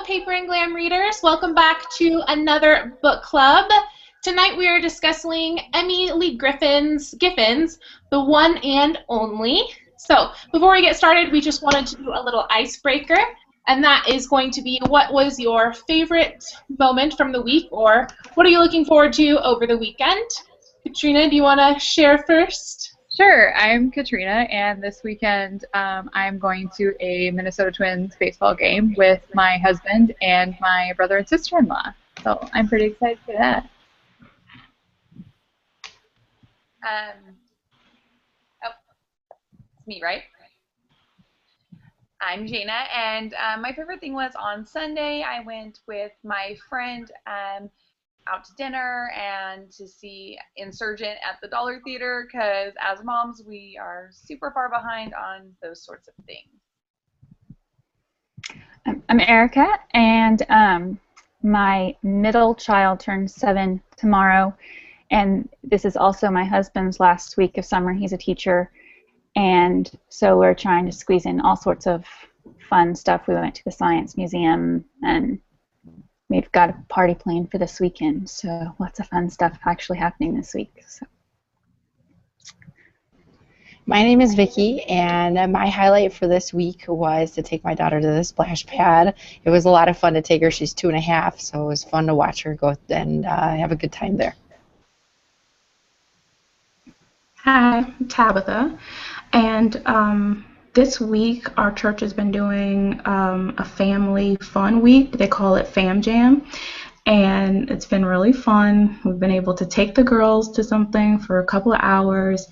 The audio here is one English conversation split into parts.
Paper and Glam readers. Welcome back to another book club. Tonight we are discussing Emily Giffen's The One and Only. So before we get started, we just wanted to do a little icebreaker, and that is going to be, what was your favorite moment from the week, or what are you looking forward to over the weekend? Katrina, do you want to share first? Sure, I'm Katrina, and this weekend I'm going to a Minnesota Twins baseball game with my husband and my brother and sister-in-law. So I'm pretty excited for that. It's me, right? I'm Jaina, and my favorite thing was on Sunday I went with my friend out to dinner and to see Insurgent at the Dollar Theater, because as moms we are super far behind on those sorts of things. I'm Erica, and my middle child turns 7 tomorrow, and this is also my husband's last week of summer. He's a teacher, and so we're trying to squeeze in all sorts of fun stuff. We went to the Science Museum, and we've got a party planned for this weekend, so lots of fun stuff actually happening this week. So. My name is Vicky, and my highlight for this week was to take my daughter to the splash pad. It was a lot of fun to take her. She's 2.5, so it was fun to watch her go and have a good time there. Hi, I'm Tabitha, and this week our church has been doing a family fun week. They call it Fam Jam, and it's been really fun. We've been able to take the girls to something for a couple of hours,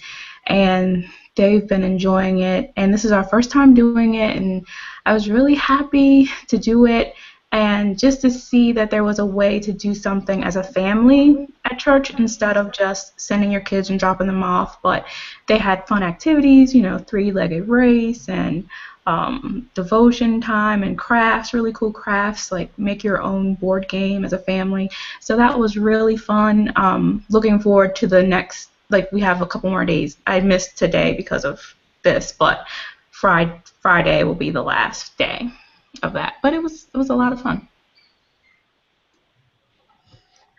and they've been enjoying it. And this is our first time doing it, and I was really happy to do it, and just to see that there was a way to do something as a family at church instead of just sending your kids and dropping them off. But they had fun activities, you know, 3-legged race and devotion time and crafts, really cool crafts, like make your own board game as a family. So that was really fun. Looking forward to the next, like, we have a couple more days. I missed today because of this, but Friday will be the last day of that. But it was a lot of fun.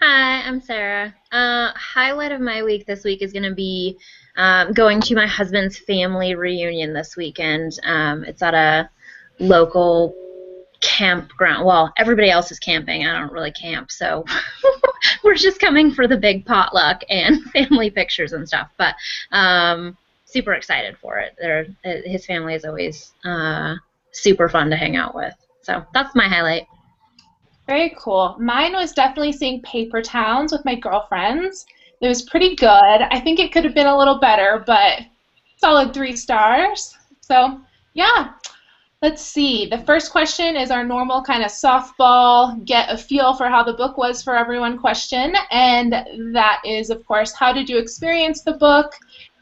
Hi, I'm Sarah. Highlight of my week this week is going to be going to my husband's family reunion this weekend. It's at a local campground. Well, everybody else is camping. I don't really camp, so we're just coming for the big potluck and family pictures and stuff. But super excited for it. His family is always super fun to hang out with. So that's my highlight. Very cool. Mine was definitely seeing Paper Towns with my girlfriends. It was pretty good. I think it could have been a little better, but solid 3 stars. So, yeah. Let's see. The first question is our normal kind of softball, get a feel for how the book was for everyone question. And that is, of course, how did you experience the book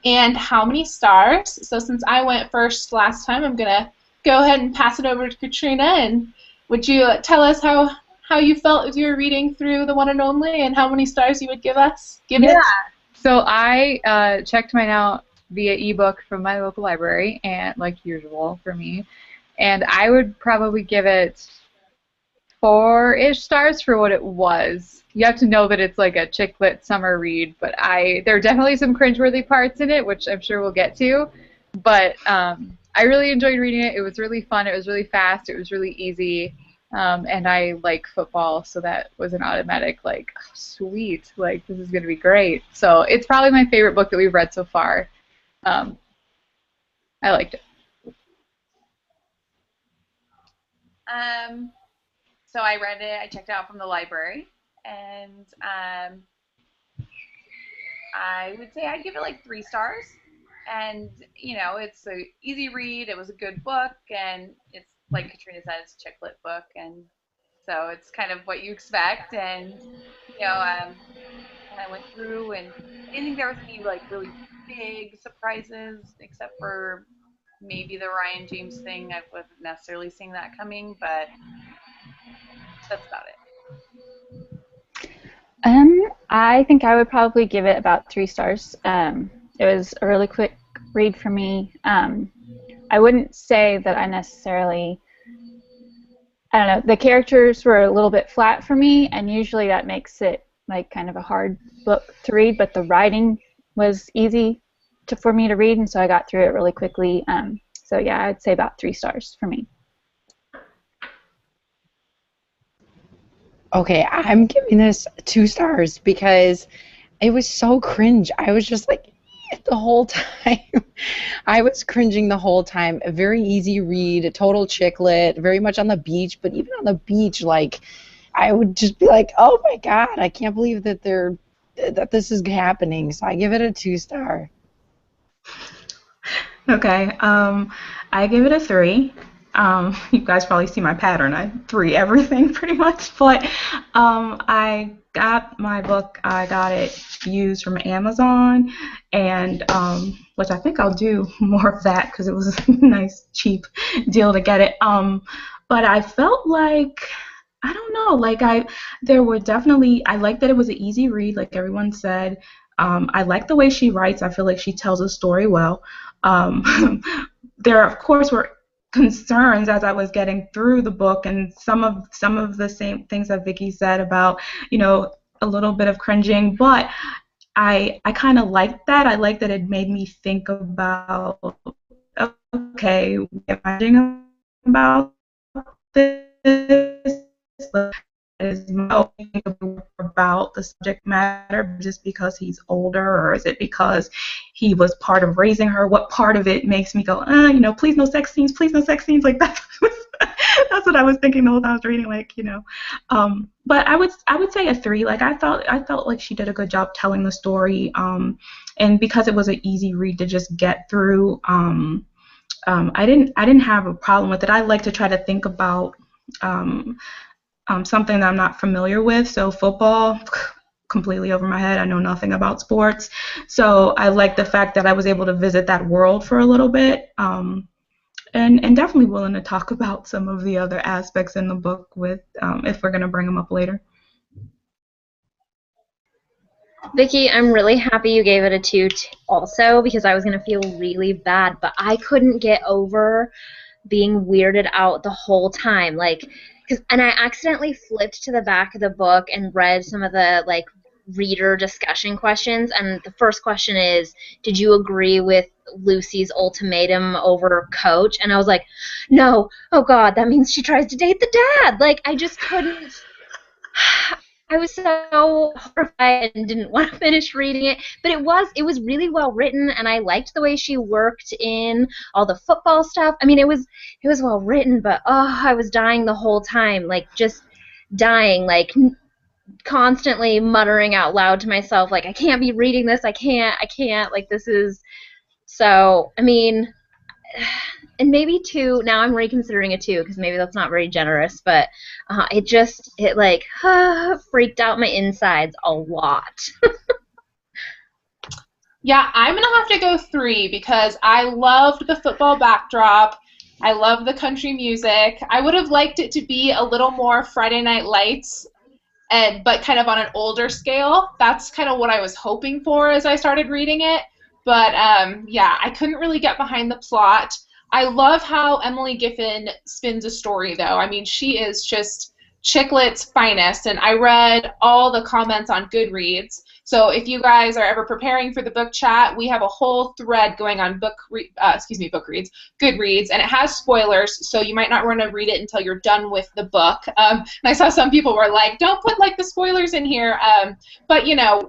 and how many stars? So since I went first last time, I'm going to go ahead and pass it over to Katrina. And would you tell us how you felt as you were reading through The One and Only and how many stars you would give us? Yeah. So I checked mine out via ebook from my local library, and like usual for me, and I would probably give it 4-ish stars for what it was. You have to know that it's like a chick lit summer read, but there are definitely some cringeworthy parts in it, which I'm sure we'll get to. But I really enjoyed reading it. It was really fun. It was really fast. It was really easy. And I like football, so that was an automatic, like, oh, sweet, like, this is going to be great. So it's probably my favorite book that we've read so far. I liked it. So I read it, I checked it out from the library, and I would say I'd give it like 3 stars. And, you know, it's an easy read, it was a good book, and it's, like Katrina said, it's a chick lit book, and so it's kind of what you expect. And, you know, I went through, and I didn't think there was any, like, really big surprises, except for maybe the Ryan James thing. I wasn't necessarily seeing that coming, but that's about it. I think I would probably give it about 3 stars. It was a really quick read for me. I wouldn't say that I necessarily I don't know, the characters were a little bit flat for me, and usually that makes it like kind of a hard book to read, but the writing was easy for me to read, and so I got through it really quickly. So yeah, I'd say about 3 stars for me. Okay, I'm giving this 2 stars because it was so cringe. I was just like the whole time. I was cringing the whole time. A very easy read, a total chick lit, very much on the beach, but even on the beach, like I would just be like, "Oh my God, I can't believe that this is happening." So I give it a 2 star. Okay, I give it a 3. You guys probably see my pattern. I 3 everything pretty much. But I got my book. I got it used from Amazon, and which I think I'll do more of that because it was a nice cheap deal to get it. But I felt like I don't know. Like there were definitely. I like that it was an easy read, like everyone said. I like the way she writes. I feel like she tells a story well. Um, there, of course, were concerns as I was getting through the book, and some of the same things that Vicky said about, a little bit of cringing. But I kind of liked that. I liked that it made me think about, okay, what am I doing about this? Is my opinion about the subject matter just because he's older, or is it because he was part of raising her? What part of it makes me go, please no sex scenes, please no sex scenes, like that? That's what I was thinking the whole time I was reading, But I would say a 3. Like I felt like she did a good job telling the story, and because it was an easy read to just get through, I didn't have a problem with it. I like to try to think about something that I'm not familiar with. So football, completely over my head. I know nothing about sports. So I like the fact that I was able to visit that world for a little bit, and definitely willing to talk about some of the other aspects in the book with if we're going to bring them up later. Vicky, I'm really happy you gave it a 2 also, because I was going to feel really bad, but I couldn't get over being weirded out the whole time. And I accidentally flipped to the back of the book and read some of the reader discussion questions, and the first question is, did you agree with Lucy's ultimatum over Coach? And I was like, no, oh God, that means she tries to date the dad. I just couldn't. I was so horrified and didn't want to finish reading it, but it was really well written, and I liked the way she worked in all the football stuff. I mean, it was well written, but I was dying the whole time, just dying, constantly muttering out loud to myself, I can't be reading this, I can't, this is so. I mean, and maybe 2. Now I'm reconsidering a 2 because maybe that's not very generous, but it freaked out my insides a lot. Yeah, I'm going to have to go 3 because I loved the football backdrop. I love the country music. I would have liked it to be a little more Friday Night Lights, but kind of on an older scale. That's kind of what I was hoping for as I started reading it. But yeah, I couldn't really get behind the plot. I love how Emily Giffin spins a story, though. I mean, she is just chick lit's finest, and I read all the comments on Goodreads. So if you guys are ever preparing for the book chat, we have a whole thread going on Goodreads, and it has spoilers, so you might not want to read it until you're done with the book. And I saw some people were like, don't put the spoilers in here, but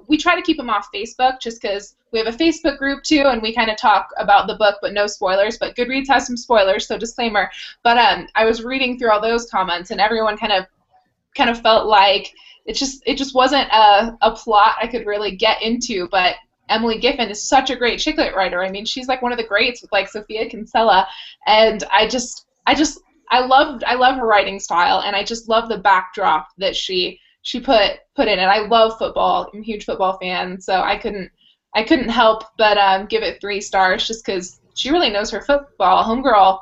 we try to keep them off Facebook just because we have a Facebook group too, and we kind of talk about the book, but no spoilers. But Goodreads has some spoilers, so disclaimer. But I was reading through all those comments, and everyone kind of felt like it just wasn't a plot I could really get into. But Emily Giffin is such a great chick lit writer. I mean, she's one of the greats with Sophia Kinsella, and I love her writing style, and I just love the backdrop that she put in it. I love football. I'm a huge football fan, so I couldn't help but give it 3 stars just because she really knows her football. Homegirl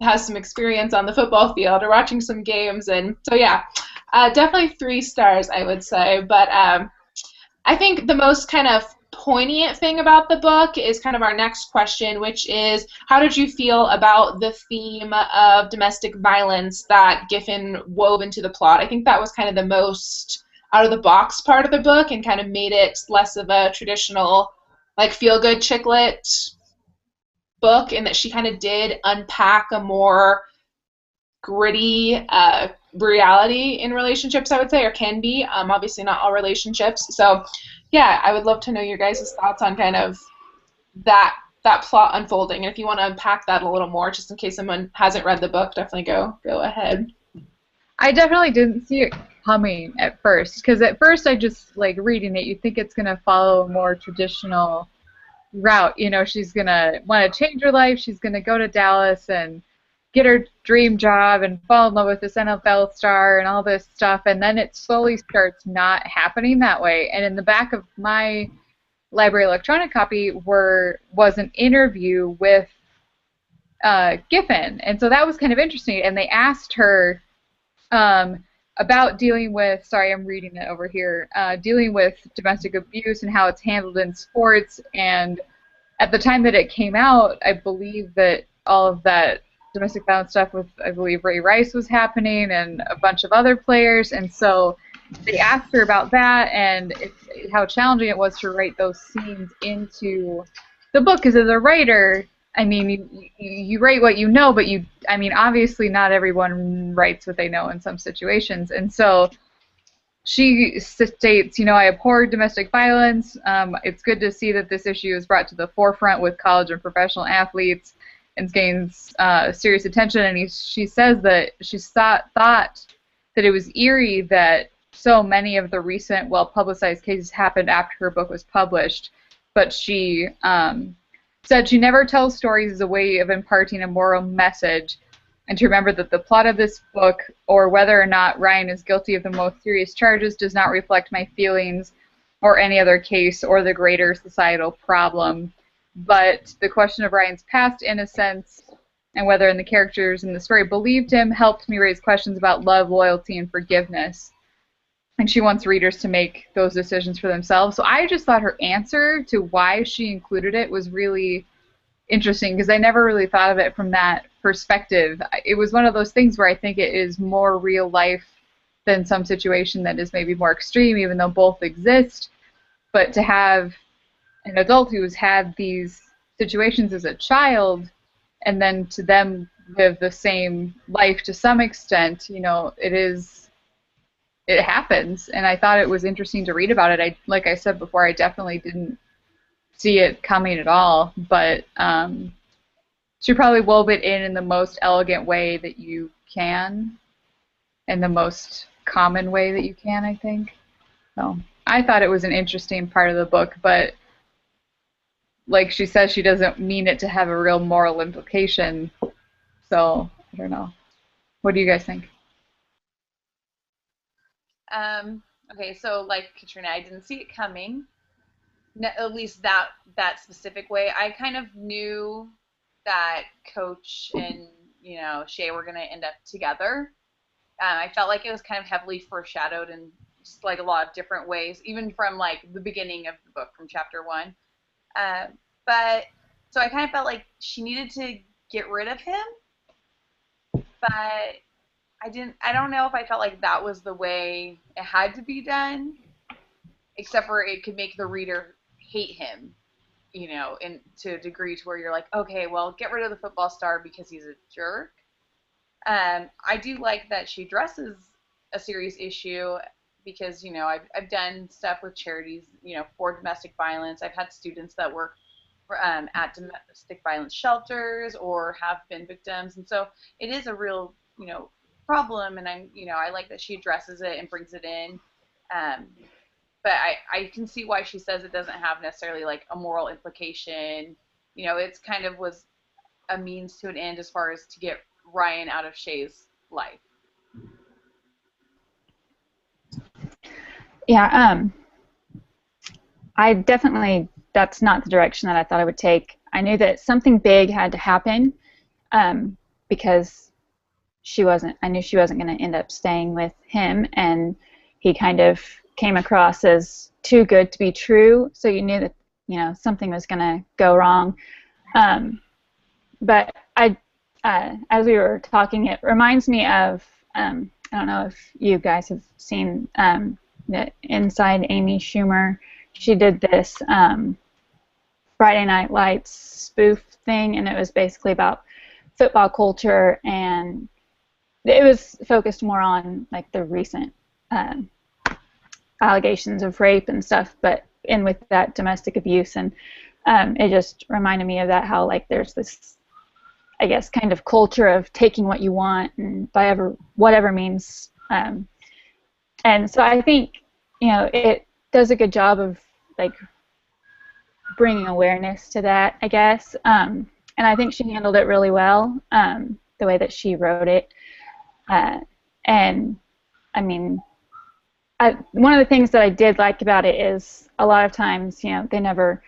has some experience on the football field or watching some games, and so yeah, definitely 3 stars I would say. But I think the most kind of poignant thing about the book is kind of our next question, which is, how did you feel about the theme of domestic violence that Giffen wove into the plot? I think that was kind of the most out-of-the-box part of the book and kind of made it less of a traditional, like, feel-good chick lit book, and that she kind of did unpack a more gritty reality in relationships, I would say, or can be. Obviously not all relationships. So yeah, I would love to know your guys' thoughts on kind of that plot unfolding. And if you want to unpack that a little more, just in case someone hasn't read the book, definitely go ahead. I definitely didn't see it coming at first, because at first I just, like, reading it, you think it's going to follow a more traditional route. You know, she's going to want to change her life, she's going to go to Dallas and get her dream job and fall in love with this NFL star and all this stuff, and then it slowly starts not happening that way. And in the back of my library electronic copy was an interview with Giffen, and so that was kind of interesting. And they asked her about dealing with, sorry, I'm reading it over here, dealing with domestic abuse and how it's handled in sports. And at the time that it came out, I believe that all of that domestic violence stuff with, I believe, Ray Rice was happening and a bunch of other players. And so they asked her about that and how challenging it was to write those scenes into the book. Because as a writer, I mean, you write what you know, but I mean, obviously not everyone writes what they know in some situations. And so she states, you know, I abhor domestic violence. It's good to see that this issue is brought to the forefront with college and professional athletes and gains serious attention. And she says that she thought that it was eerie that so many of the recent well-publicized cases happened after her book was published. But she said she never tells stories as a way of imparting a moral message, and to remember that the plot of this book, or whether or not Ryan is guilty of the most serious charges, does not reflect my feelings or any other case or the greater societal problem. But the question of Ryan's past innocence and whether and the characters in the story believed him helped me raise questions about love, loyalty, and forgiveness. And she wants readers to make those decisions for themselves. So I just thought her answer to why she included it was really interesting, because I never really thought of it from that perspective. It was one of those things where I think it is more real life than some situation that is maybe more extreme, even though both exist. But to have an adult who has had these situations as a child and then to them live the same life to some extent, you know, it happens. And I thought it was interesting to read about it. Like I said before, I definitely didn't see it coming at all, but she probably wove it in the most elegant way that you can, in the most common way that you can, I think. So I thought it was an interesting part of the book, but like she says, she doesn't mean it to have a real moral implication. So I don't know. What do you guys think? Okay, so like Katrina, I didn't see it coming. At least that specific way. I kind of knew that Coach and, you know, Shay were gonna end up together. I felt like it was kind of heavily foreshadowed in just like a lot of different ways, even from like the beginning of the book, from chapter 1. But so I kind of felt like she needed to get rid of him, but I don't know if I felt like that was the way it had to be done, except for it could make the reader hate him, you know, to a degree to where you're like, okay, well, get rid of the football star because he's a jerk. I do like that she addresses a serious issue because, you know, I've done stuff with charities, you know, for domestic violence. I've had students that work at domestic violence shelters or have been victims, and so it is a real, you know, problem, and I like that she addresses it and brings it in. But I can see why she says it doesn't have necessarily like a moral implication. You know, it's kind of was a means to an end as far as to get Ryan out of Shay's life. Yeah, I definitely, that's not the direction that I thought I would take. I knew that something big had to happen because I knew she wasn't going to end up staying with him, and he kind of came across as too good to be true, so you knew that something was going to go wrong. But as we were talking, it reminds me of, I don't know if you guys have seen the Inside Amy Schumer. She did this Friday Night Lights spoof thing, and it was basically about football culture, and it was focused more on like the recent allegations of rape and stuff, but in with that domestic abuse, and it just reminded me of that, how like there's this, I guess, kind of culture of taking what you want and by whatever means, and so I think it does a good job of like bringing awareness to that, I guess, and I think she handled it really well, the way that she wrote it, and I mean, one of the things that I did like about it is a lot of times, they never,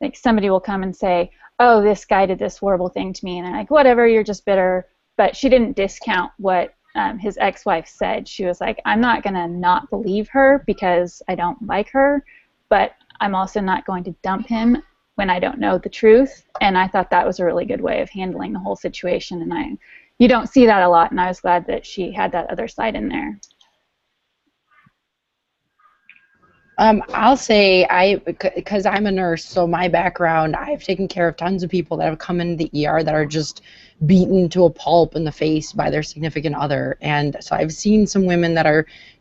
like, somebody will come and say, oh, this guy did this horrible thing to me, and I'm like, whatever, you're just bitter. But she didn't discount what his ex-wife said. She was like, I'm not going to not believe her because I don't like her, but I'm also not going to dump him when I don't know the truth. And I thought that was a really good way of handling the whole situation, and you don't see that a lot, and I was glad that she had that other side in there. I'll say because I'm a nurse, so my background, I've taken care of tons of people that have come into the ER that are just beaten to a pulp in the face by their significant other, and so I've seen some women that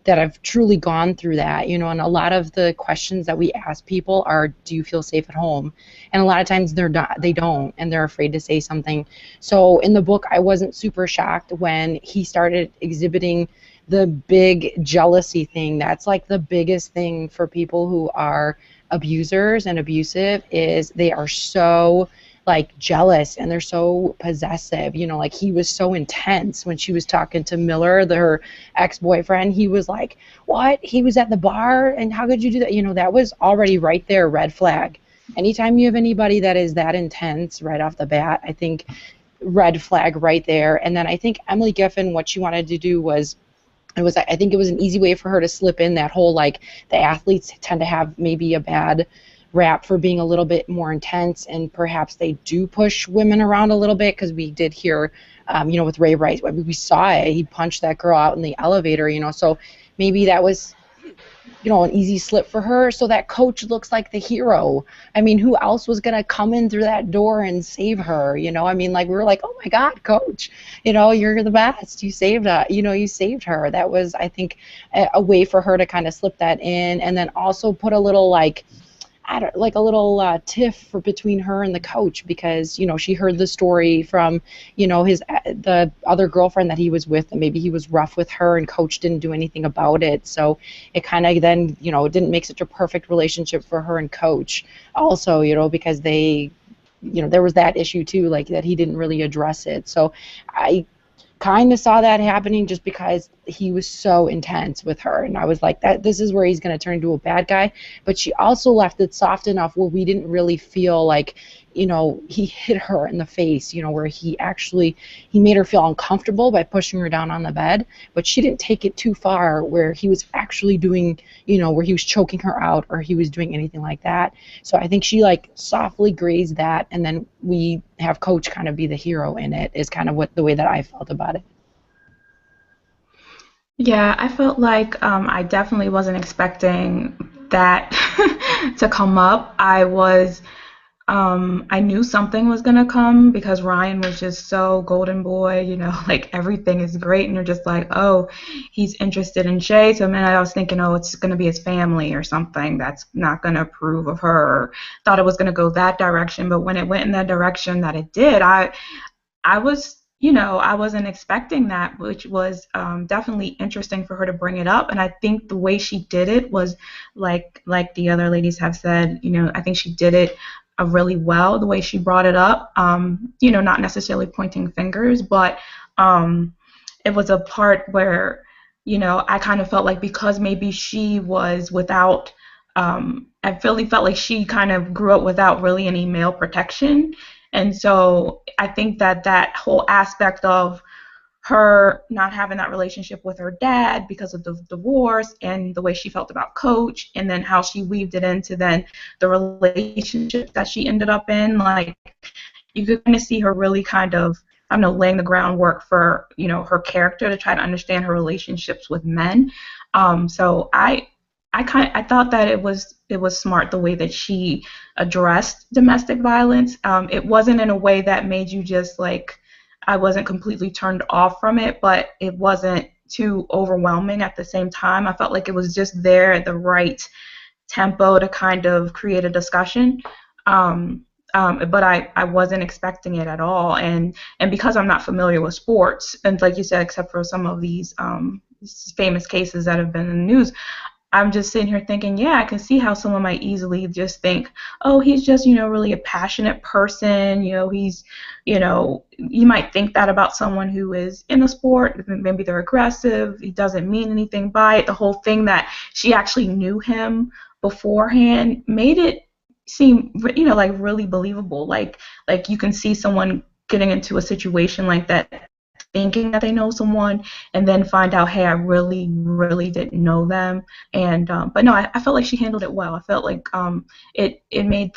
have truly gone through that, and a lot of the questions that we ask people are, do you feel safe at home? And a lot of times they don't, and they're afraid to say something. So in the book, I wasn't super shocked when he started exhibiting the big jealousy thing. That's like the biggest thing for people who are abusers and abusive, is they are so like jealous and they're so possessive. Like he was so intense when she was talking to Miller, her ex-boyfriend. He was like, what? He was at the bar and how could you do that? That was already right there, red flag. Anytime you have anybody that is that intense right off the bat, I think red flag right there. And then I think Emily Giffen, what she wanted to do was, I think it was an easy way for her to slip in that whole, like, the athletes tend to have maybe a bad rap for being a little bit more intense, and perhaps they do push women around a little bit, because we did hear, with Ray Rice, we saw it, he punched that girl out in the elevator, so maybe that was, an easy slip for her. So that coach looks like the hero. I mean, who else was going to come in through that door and save her? I mean, like, we were like, oh my God, coach, you're the best. You saved her. You saved her. That was, I think, a way for her to kind of slip that in, and then also put a little, like, tiff between her and the coach, because she heard the story from the other girlfriend that he was with, and maybe he was rough with her, and coach didn't do anything about it. So it kind of then it didn't make such a perfect relationship for her and coach also, because they there was that issue too, like that he didn't really address it. So I kind of saw that happening just because he was so intense with her, and I was like, this is where he's going to turn into a bad guy. But she also left it soft enough where we didn't really feel like he hit her in the face, where he made her feel uncomfortable by pushing her down on the bed, but she didn't take it too far where he was actually doing, where he was choking her out or he was doing anything like that. So I think she like softly grazed that, and then we have coach kind of be the hero in it, is kind of the way that I felt about it. Yeah, I felt like I definitely wasn't expecting that to come up. I knew something was going to come because Ryan was just so golden boy, like everything is great, and you're just like, oh, he's interested in Shay. So I was thinking, oh, it's going to be his family or something that's not going to approve of her, or thought it was going to go that direction. But when it went in that direction that it did, I was, I wasn't expecting that, which was definitely interesting for her to bring it up. And I think the way she did it was like the other ladies have said, I think she did it really well, the way she brought it up, not necessarily pointing fingers, but it was a part where, I kind of felt like because maybe she was without, I really felt like she kind of grew up without really any male protection. And so I think that whole aspect of her not having that relationship with her dad because of the divorce and the way she felt about Coach, and then how she weaved it into then the relationship that she ended up in. Like, you could kind of see her really kind of, I don't know, laying the groundwork for, you know, her character to try to understand her relationships with men. So I thought that it was smart the way that she addressed domestic violence. It wasn't in a way that made you just like, I wasn't completely turned off from it, but it wasn't too overwhelming at the same time. I felt like it was just there at the right tempo to kind of create a discussion. But I wasn't expecting it at all, and because I'm not familiar with sports, and like you said, except for some of these famous cases that have been in the news, I'm just sitting here thinking, yeah, I can see how someone might easily just think, oh, he's just, you know, really a passionate person. You know, he's, you know, you might think that about someone who is in a sport. Maybe they're aggressive. He doesn't mean anything by it. The whole thing that she actually knew him beforehand made it seem, you know, like really believable. Like you can see someone getting into a situation like that, thinking that they know someone, and then find out, hey, I really, really didn't know them. And but no, I felt like she handled it well. I felt like it made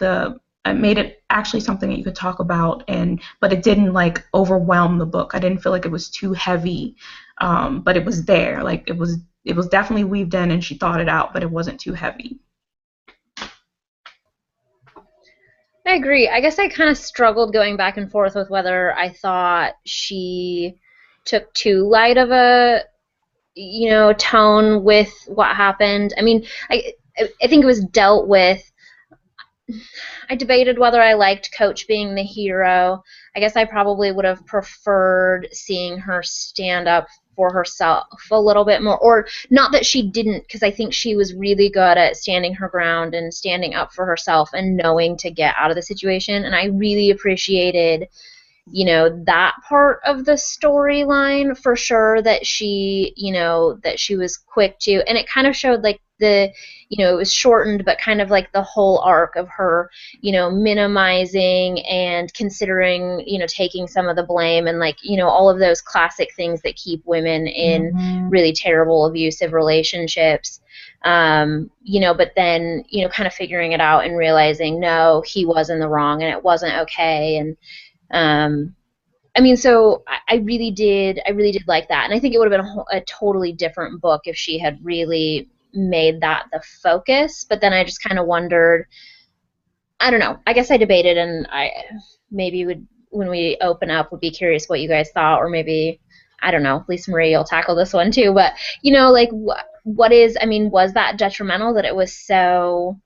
it actually something that you could talk about, and but it didn't like overwhelm the book. I didn't feel like it was too heavy, but it was there. Like it was definitely weaved in, and she thought it out, but it wasn't too heavy. I agree. I guess I kind of struggled going back and forth with whether I thought she took too light of a, you know, tone with what happened. I mean, I think it was dealt with. I debated whether I liked Coach being the hero. I guess I probably would have preferred seeing her stand up for herself a little bit more, or not that she didn't, because I think she was really good at standing her ground and standing up for herself and knowing to get out of the situation, and I really appreciated, you know, that part of the storyline for sure, that she, you know, that she was quick to, and it kind of showed like the, you know, it was shortened, but kind of like the whole arc of her, you know, minimizing and considering, you know, taking some of the blame, and like, you know, all of those classic things that keep women in really terrible abusive relationships. You know, but then, you know, kind of figuring it out and realizing, no, he was in the wrong and it wasn't okay. And I mean, so I really did like that, and I think it would have been a totally different book if she had really made that the focus. But then I just kind of wondered, I don't know, I guess I debated, and I maybe would, when we open up, would be curious what you guys thought, or maybe, I don't know, Lisa Marie, you'll tackle this one too, but, you know, like, what is, I mean, was that detrimental that it was so,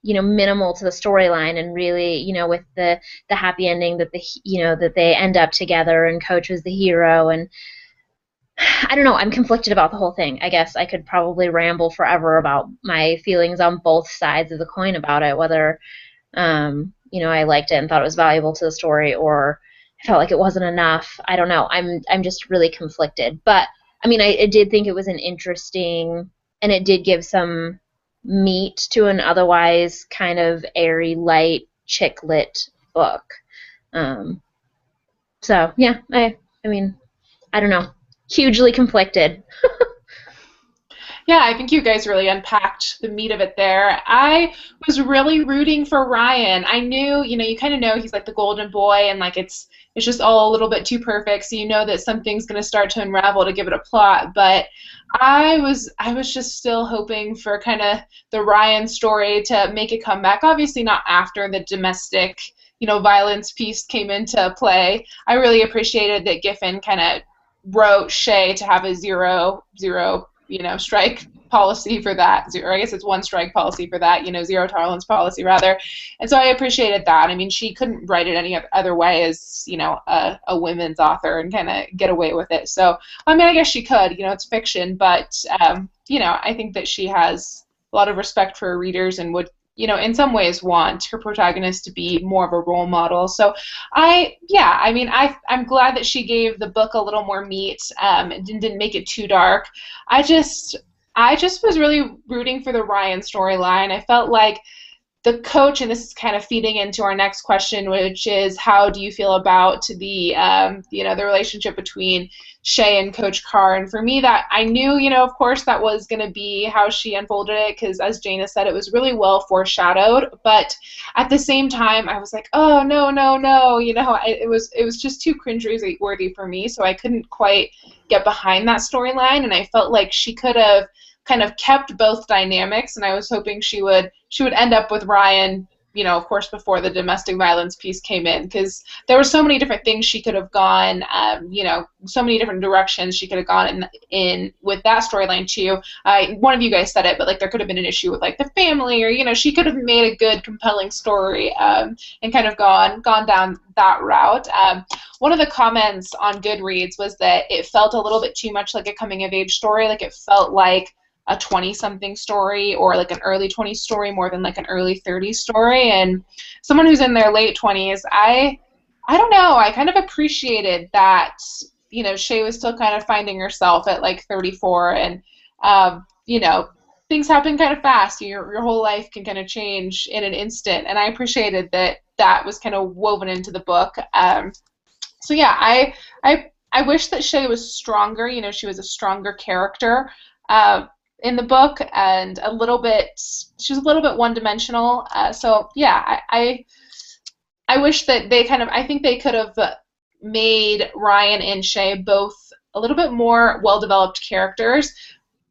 you know, minimal to the storyline, and really, you know, with the happy ending that you know, that they end up together and Coach was the hero, and I don't know, I'm conflicted about the whole thing. I guess I could probably ramble forever about my feelings on both sides of the coin about it, whether, you know, I liked it and thought it was valuable to the story, or I felt like it wasn't enough. I don't know. I'm just really conflicted. But I mean, I did think it was an interesting, and it did give some meat to an otherwise kind of airy, light, chick lit book. So yeah, I mean, I don't know, hugely conflicted. Yeah, I think you guys really unpacked the meat of it there. I was really rooting for Ryan. I knew, you know, you kind of know he's like the golden boy, and like it's just all a little bit too perfect, so you know that something's going to start to unravel to give it a plot. But I was just still hoping for kind of the Ryan story to make a comeback. Obviously not after the domestic, you know, violence piece came into play. I really appreciated that Giffen kind of wrote Shay to have a zero, you know, strike policy for that. I guess it's one strike policy for that, you know, zero tolerance policy rather. And so I appreciated that. I mean, she couldn't write it any other way as, you know, a women's author and kind of get away with it. So, I mean, I guess she could, you know, it's fiction, but, you know, I think that she has a lot of respect for her readers and would, you know, in some ways want her protagonist to be more of a role model. So I'm glad that she gave the book a little more meat and didn't make it too dark. I just was really rooting for the Ryan storyline. I felt like the coach, and this is kind of feeding into our next question, which is how do you feel about the the relationship between Shay and Coach Carr? And for me, that I knew, of course, that was going to be how she unfolded it, because as Jana said, it was really well foreshadowed. But at the same time, I was like, oh no, no, no, it was just too cringe-worthy for me, so I couldn't quite get behind that storyline, and I felt like she could have kind of kept both dynamics, and I was hoping she would end up with Ryan, of course, before the domestic violence piece came in, because there were so many different things she could have gone, so many different directions she could have gone in with that storyline too. One of you guys said it, but like there could have been an issue with like the family, or she could have made a good, compelling story, and kind of gone down that route. One of the comments on Goodreads was that it felt a little bit too much like a coming-of-age story, like it felt like a 20-something story or like an early 20s story more than like an early 30s story. And someone who's in their late 20s, I don't know, I kind of appreciated that, Shay was still kind of finding herself at like 34, and things happen kind of fast. Your whole life can kind of change in an instant, and I appreciated that was kind of woven into the book. So yeah, I wish that Shay was stronger. She was a stronger character in the book, and she was a little bit one-dimensional. So yeah, I wish that I think they could have made Ryan and Shay both a little bit more well-developed characters,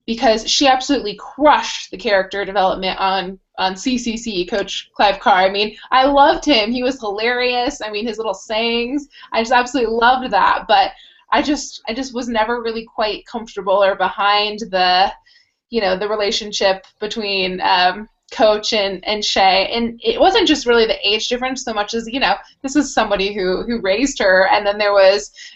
because she absolutely crushed the character development on CCC, Coach Clive Carr. I mean, I loved him. He was hilarious. I mean, his little sayings, I just absolutely loved that. But I just was never really quite comfortable or behind the relationship between Coach and Shay. And it wasn't just really the age difference so much as, this is somebody who raised her, and then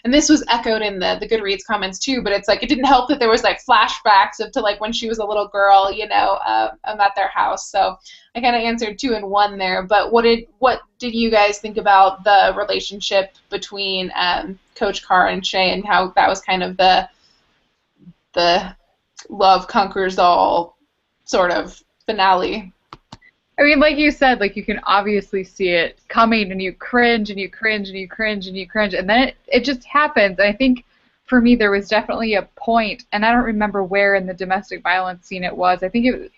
and this was echoed in the Goodreads comments too, but it's like it didn't help that there was like flashbacks to like when she was a little girl, at their house. So I kind of answered 2 in 1 there. But what did you guys think about the relationship between Coach Carr and Shay, and how that was kind of the love conquers all sort of finale? I mean, like you said, like you can obviously see it coming, and you cringe and you cringe and you cringe and you cringe, and then it just happens. I think for me there was definitely a point, and I don't remember where in the domestic violence scene it was. I think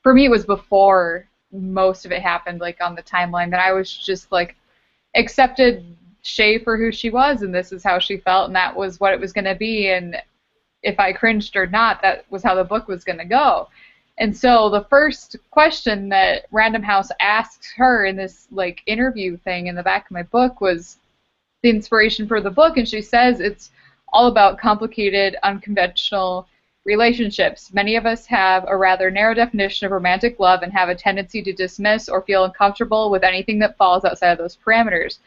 for me it was before most of it happened, like on the timeline, that I was just like accepted Shay for who she was, and this is how she felt, and that was what it was going to be, and if I cringed or not, that was how the book was going to go. And so the first question that Random House asked her in this like interview thing in the back of my book was the inspiration for the book, and she says it's all about complicated, unconventional relationships. Many of us have a rather narrow definition of romantic love and have a tendency to dismiss or feel uncomfortable with anything that falls outside of those parameters.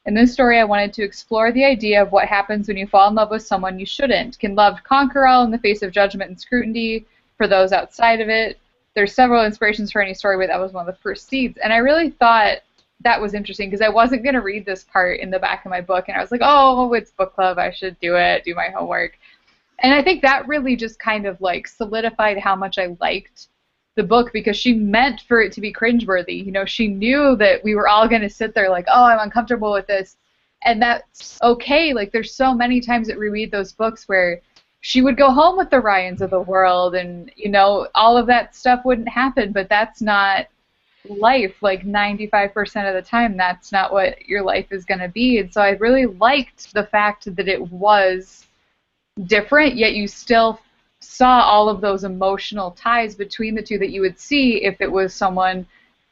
In this story, I wanted to explore the idea of what happens when you fall in love with someone you shouldn't. Can love conquer all in the face of judgment and scrutiny for those outside of it? There's several inspirations for any story, but that was one of the first seeds. And I really thought that was interesting, because I wasn't going to read this part in the back of my book, and I was like, oh, it's book club, I should do it, do my homework. And I think that really just kind of like solidified how much I liked the book, because she meant for it to be cringeworthy. She knew that we were all going to sit there like, oh, I'm uncomfortable with this, and that's okay. Like, there's so many times that we read those books where she would go home with the Ryans of the world, and all of that stuff wouldn't happen, but that's not life. Like 95% of the time, that's not what your life is going to be. And so I really liked the fact that it was different, yet you still saw all of those emotional ties between the two that you would see if it was someone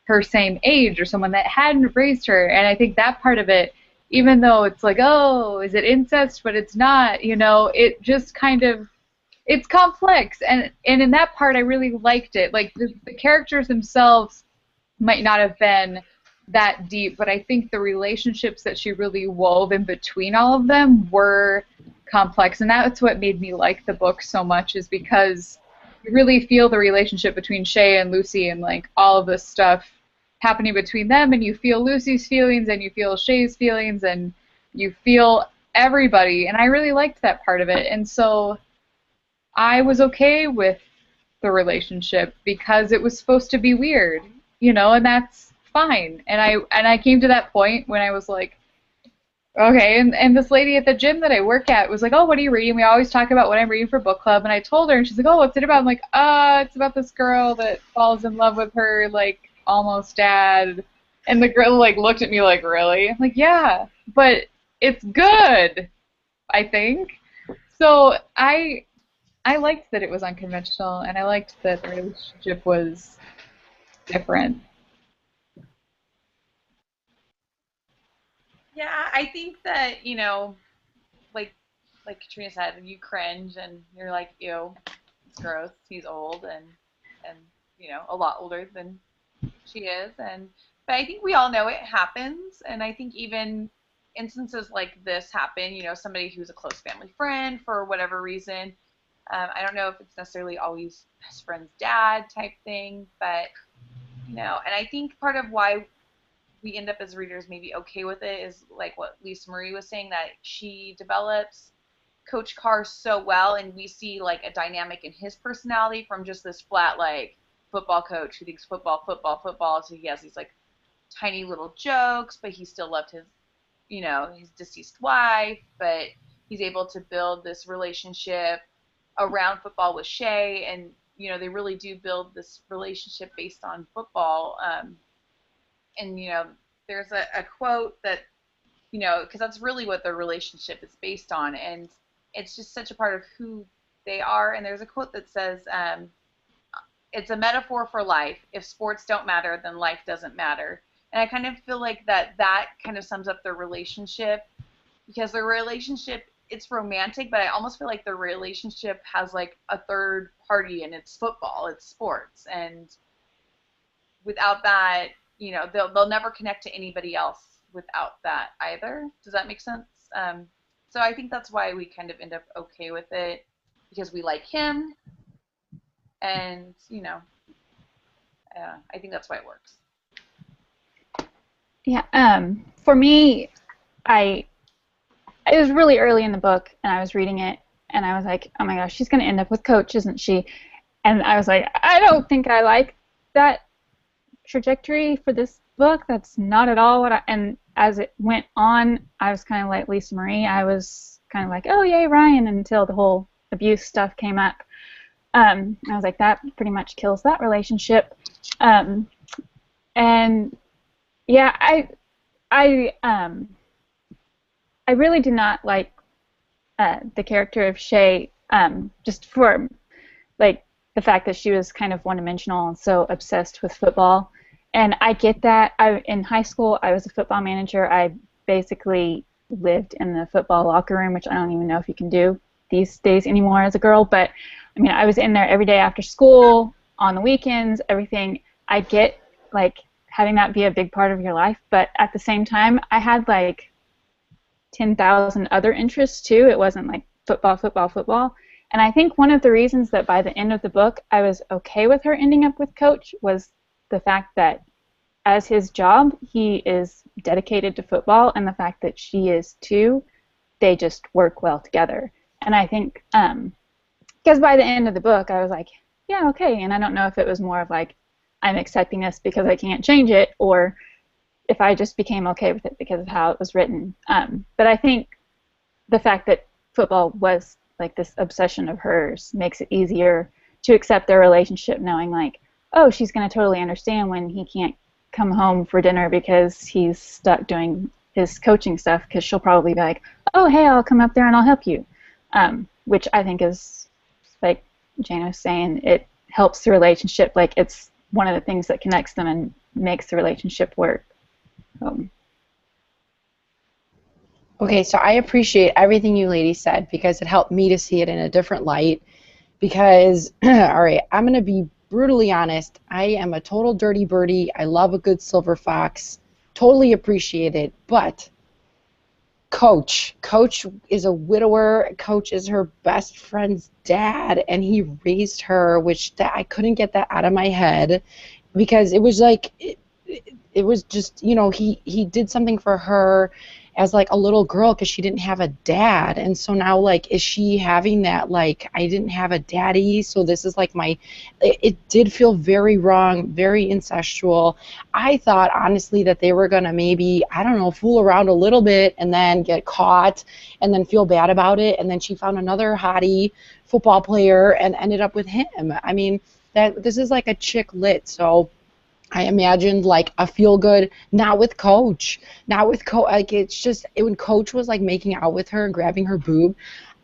her same age or someone that hadn't raised her. And I think that part of it, even though it's like, oh, is it incest, but it's not, it just kind of, it's complex. And in that part, I really liked it. Like, the characters themselves might not have been that deep, but I think the relationships that she really wove in between all of them were complex, and that's what made me like the book so much, is because you really feel the relationship between Shay and Lucy, and like all of this stuff happening between them, and you feel Lucy's feelings, and you feel Shay's feelings, and you feel everybody, and I really liked that part of it. And so I was okay with the relationship because it was supposed to be weird, you know, and that's fine. And I came to that point when I was like, okay, and this lady at the gym that I work at was like, oh, what are you reading? We always talk about what I'm reading for book club, and I told her, and she's like, oh, what's it about? I'm like, it's about this girl that falls in love with her, like, almost dad. And the girl, like, looked at me like, really? I'm like, yeah, but it's good, I think. So I liked that it was unconventional, and I liked that the relationship was different. Yeah, I think that, like Katrina said, you cringe and you're like, ew, it's gross. He's old and a lot older than she is. But I think we all know it happens, and I think even instances like this happen. Somebody who's a close family friend for whatever reason. I don't know if it's necessarily always best friend's dad type thing, but and I think part of why we end up as readers maybe okay with it is like what Lisa Marie was saying, that she develops Coach Carr so well, and we see like a dynamic in his personality from just this flat like football coach who thinks football, football, football. So he has these like tiny little jokes, but he still loved his deceased wife, but he's able to build this relationship around football with Shay, and they really do build this relationship based on football. And there's a quote that because that's really what their relationship is based on, and it's just such a part of who they are. And there's a quote that says, it's a metaphor for life. If sports don't matter, then life doesn't matter. And I kind of feel like that kind of sums up their relationship, because their relationship, it's romantic, but I almost feel like their relationship has like a third party, and it's football, it's sports. And without that, they'll never connect to anybody else without that either. Does that make sense? So I think that's why we kind of end up okay with it, because we like him, and I think that's why it works. Yeah. For me, it was really early in the book, and I was reading it, and I was like, oh my gosh, she's going to end up with Coach, isn't she? And I was like, I don't think I like that trajectory for this book. That's not at all what and as it went on, I was kind of like Lisa Marie. I was kind of like, oh yay, Ryan, until the whole abuse stuff came up. I was like, that pretty much kills that relationship. And yeah, I really do not like the character of Shay, just for like the fact that she was kind of one-dimensional and so obsessed with football. And I get that. In high school, I was a football manager. I basically lived in the football locker room, which I don't even know if you can do these days anymore as a girl. But, I mean, I was in there every day after school, on the weekends, everything. I get, like, having that be a big part of your life. But at the same time, I had, like, 10,000 other interests, too. It wasn't, like, football, football, football. And I think one of the reasons that by the end of the book I was okay with her ending up with Coach was the fact that as his job, he is dedicated to football, and the fact that she is too, they just work well together. And I think, because by the end of the book, I was like, yeah, okay. And I don't know if it was more of like, I'm accepting this because I can't change it, or if I just became okay with it because of how it was written. But I think the fact that football was like this obsession of hers makes it easier to accept their relationship, knowing like, oh, she's going to totally understand when he can't come home for dinner because he's stuck doing his coaching stuff, because she'll probably be like, oh, hey, I'll come up there and I'll help you, which I think is, like Jane was saying, it helps the relationship. Like, it's one of the things that connects them and makes the relationship work. Okay, so I appreciate everything you ladies said, because it helped me to see it in a different light. Because, all right, I'm going to be brutally honest, I am a total dirty birdie. I love a good silver fox. Totally appreciate it. But Coach is a widower. Coach is her best friend's dad, and he raised her, which I couldn't get that out of my head, because it was like, it was just, he did something for her, as like a little girl because she didn't have a dad. And so now, like, is she having that, like, I didn't have a daddy, so this is like it did feel very wrong, very incestual. I thought honestly that they were gonna maybe, I don't know, fool around a little bit and then get caught and then feel bad about it, and then she found another hottie football player and ended up with him. I mean, that this is like a chick lit, so I imagined like a feel good, not with Coach, like it's just when Coach was like making out with her and grabbing her boob,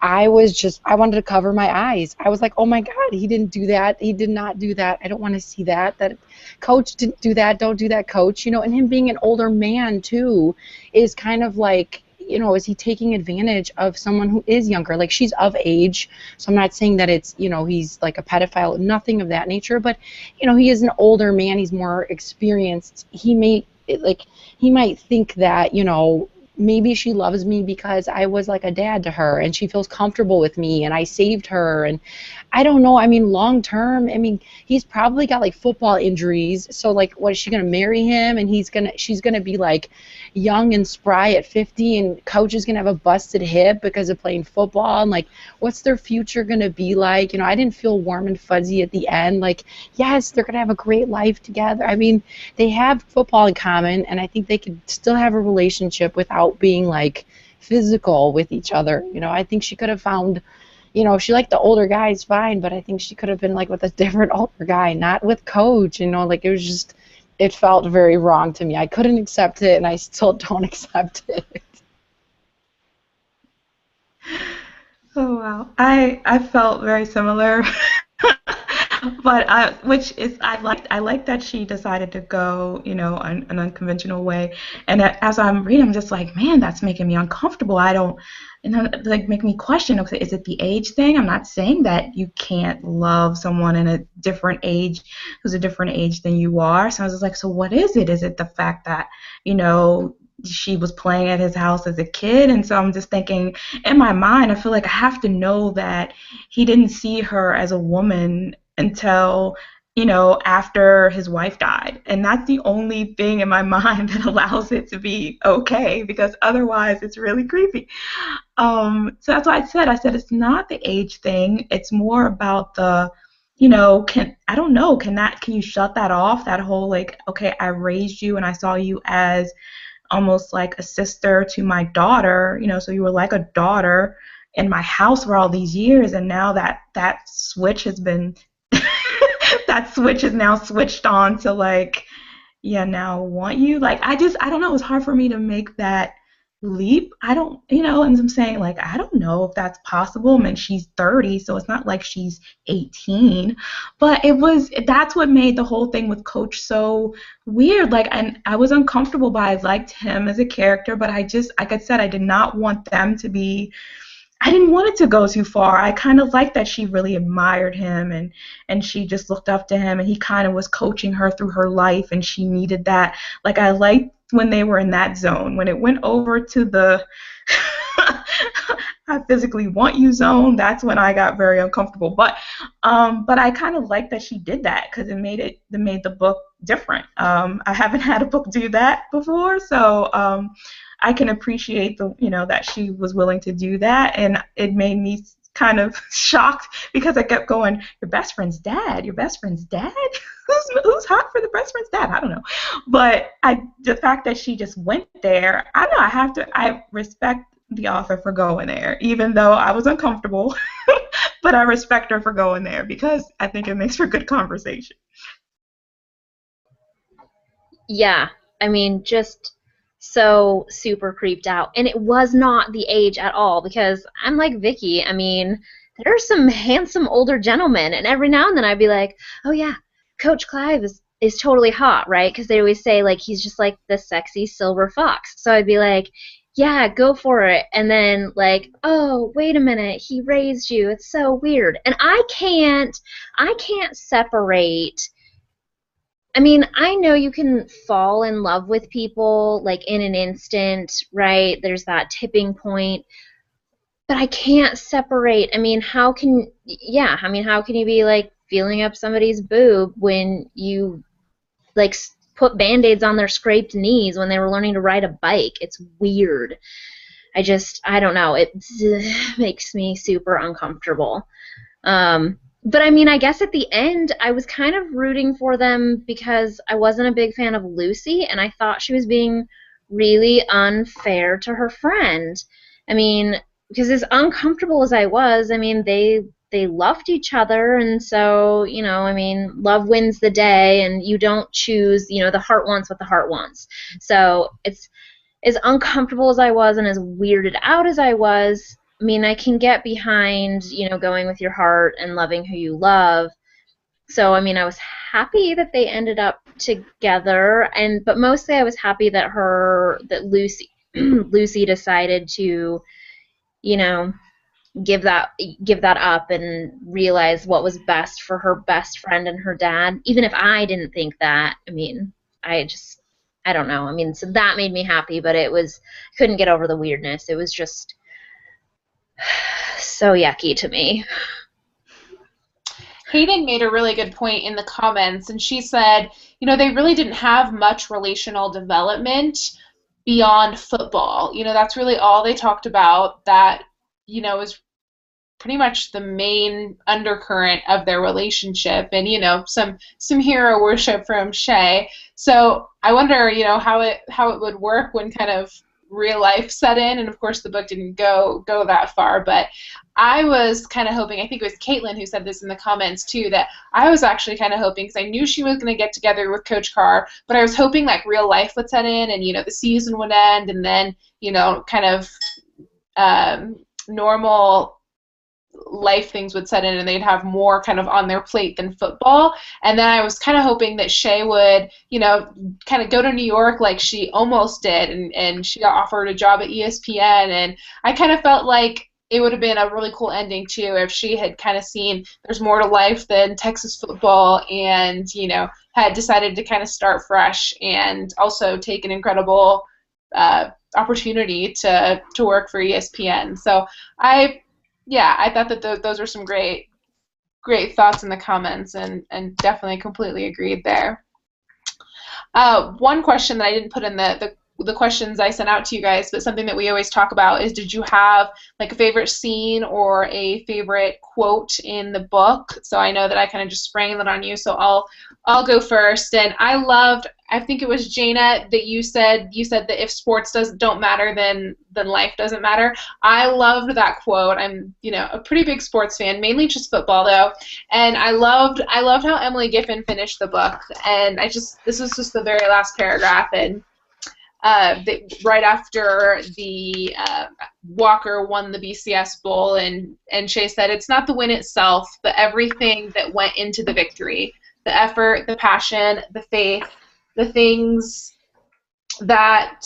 I wanted to cover my eyes. I was like, oh my God, he didn't do that. He did not do that. I don't want to see that. That Coach didn't do that. Don't do that, Coach. You know, and him being an older man too is kind of like, you know, is he taking advantage of someone who is younger? Like, she's of age, so I'm not saying that it's, you know, he's like a pedophile, nothing of that nature, but, you know, he is an older man, he's more experienced. He might think that, you know, maybe she loves me because I was like a dad to her and she feels comfortable with me and I saved her. And I don't know, I mean, long term, I mean, he's probably got like football injuries, so like, what, is she gonna marry him and she's gonna be like young and spry at 50 and Coach is gonna have a busted hip because of playing football, and like, what's their future gonna be like? You know, I didn't feel warm and fuzzy at the end. Like, yes, they're gonna have a great life together. I mean, they have football in common, and I think they could still have a relationship without being like physical with each other. You know, I think she could have found, you know, if she liked the older guys, fine, but I think she could have been like with a different older guy, not with Coach. You know, like, it was just, it felt very wrong to me. I couldn't accept it, and I still don't accept it. Oh wow, I felt very similar, but I like that she decided to go, you know, an unconventional way. And as I'm reading, I'm just like, man, that's making me uncomfortable. I don't, and then, like, make me question, okay, is it the age thing? I'm not saying that you can't love someone in a different age, who's a different age than you are. So I was just like, so what is it? Is it the fact that, you know, she was playing at his house as a kid? And so I'm just thinking, in my mind, I feel like I have to know that he didn't see her as a woman until, you know, after his wife died. And that's the only thing in my mind that allows it to be okay, because otherwise it's really creepy. So that's why I said it's not the age thing. It's more about the, you know, I don't know, can you shut that off? That whole, like, okay, I raised you and I saw you as almost like a sister to my daughter, you know, so you were like a daughter in my house for all these years, and now that switch has been that switch is now switched on to, like, yeah, now I want you. Like, I don't know, it's hard for me to make that leap. I don't, you know, and I'm saying, like, I don't know if that's possible. I mean, she's 30, so it's not like she's 18. But that's what made the whole thing with Coach so weird. Like, and I was uncomfortable, but I liked him as a character, but like I said, I did not want them to be, I didn't want it to go too far. I kind of liked that she really admired him, and she just looked up to him, and he kind of was coaching her through her life, and she needed that. Like, I liked when they were in that zone. When it went over to the I physically want you zone, that's when I got very uncomfortable. But I kind of like that she did that, because it made the book different. I haven't had a book do that before, so I can appreciate that she was willing to do that, and it made me kind of shocked, because I kept going, your best friend's dad, who's hot for the best friend's dad? I don't know, but the fact that she just went there, I don't know, I respect the author for going there, even though I was uncomfortable, but I respect her for going there, because I think it makes for good conversation. Yeah, I mean, just so super creeped out. And it was not the age at all, because I'm like Vicky. I mean, there are some handsome older gentlemen, and every now and then I'd be like, oh yeah, Coach Clive is totally hot, right? Because they always say, like, he's just like the sexy silver fox. So I'd be like, yeah, go for it. And then, like, oh, wait a minute, he raised you. It's so weird. And I can't separate. I mean, I know you can fall in love with people, like, in an instant, right? There's that tipping point. But I can't separate. I mean, how can you be, like, feeling up somebody's boob when you, like, put Band-Aids on their scraped knees when they were learning to ride a bike. It's weird. I don't know. It makes me super uncomfortable. But I mean, I guess at the end, I was kind of rooting for them because I wasn't a big fan of Lucy, and I thought she was being really unfair to her friend. I mean, because as uncomfortable as I was, I mean, they loved each other, and so, you know, I mean, love wins the day, and you don't choose, you know, the heart wants what the heart wants. So it's as uncomfortable as I was and as weirded out as I was. I mean, I can get behind, you know, going with your heart and loving who you love. So, I mean, I was happy that they ended up together, but mostly I was happy that Lucy Lucy decided to, you know, give that up and realize what was best for her best friend and her dad. Even if I didn't think that, I mean, I don't know. I mean, so that made me happy, but couldn't get over the weirdness. It was just so yucky to me. Hayden made a really good point in the comments, and she said, you know, they really didn't have much relational development beyond football. You know, that's really all they talked about. That, you know, is pretty much the main undercurrent of their relationship, and, you know, some hero worship from Shay. So I wonder, you know, how it would work when kind of real life set in, and of course the book didn't go that far, but I was kind of hoping, I think it was Caitlin who said this in the comments too, that I was actually kind of hoping, because I knew she was going to get together with Coach Carr, but I was hoping like real life would set in, and, you know, the season would end, and then, you know, kind of normal life things would set in, and they'd have more kind of on their plate than football. And then I was kind of hoping that Shay would, you know, kind of go to New York like she almost did, and she got offered a job at ESPN, and I kind of felt like it would have been a really cool ending too if she had kind of seen there's more to life than Texas football, and, you know, had decided to kind of start fresh and also take an incredible opportunity to work for ESPN. So I thought that those were some great thoughts in the comments, and definitely completely agreed there. One question that I didn't put in the questions I sent out to you guys, but something that we always talk about is, did you have like a favorite scene or a favorite quote in the book? So I know that I kind of just sprang that on you, so I'll go first. And I think it was Jaina that you said that if sports don't matter, then life doesn't matter. I loved that quote. I'm, you know, a pretty big sports fan, mainly just football though, and I loved how Emily Giffen finished the book. And this was just the very last paragraph, and right after the Walker won the BCS Bowl, and Shay said, it's not the win itself, but everything that went into the victory, the effort, the passion, the faith, the things that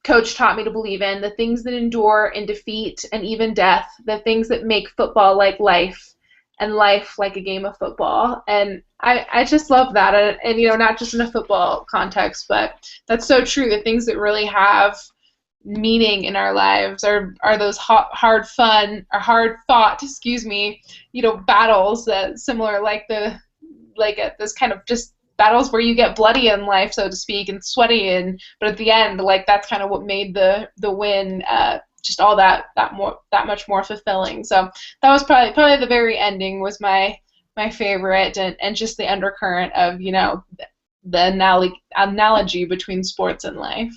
Coach taught me to believe in, the things that endure in defeat and even death, the things that make football like life, and life like a game of football. And I just love that, and you know, not just in a football context, but that's so true. The things that really have meaning in our lives are those hard fought, you know, battles that similar this kind of just battles where you get bloody in life, so to speak, and sweaty, but at the end, like, that's kind of what made the win just all that much more fulfilling. So that was probably the very ending was my favorite, and just the undercurrent of, you know, the analogy between sports and life.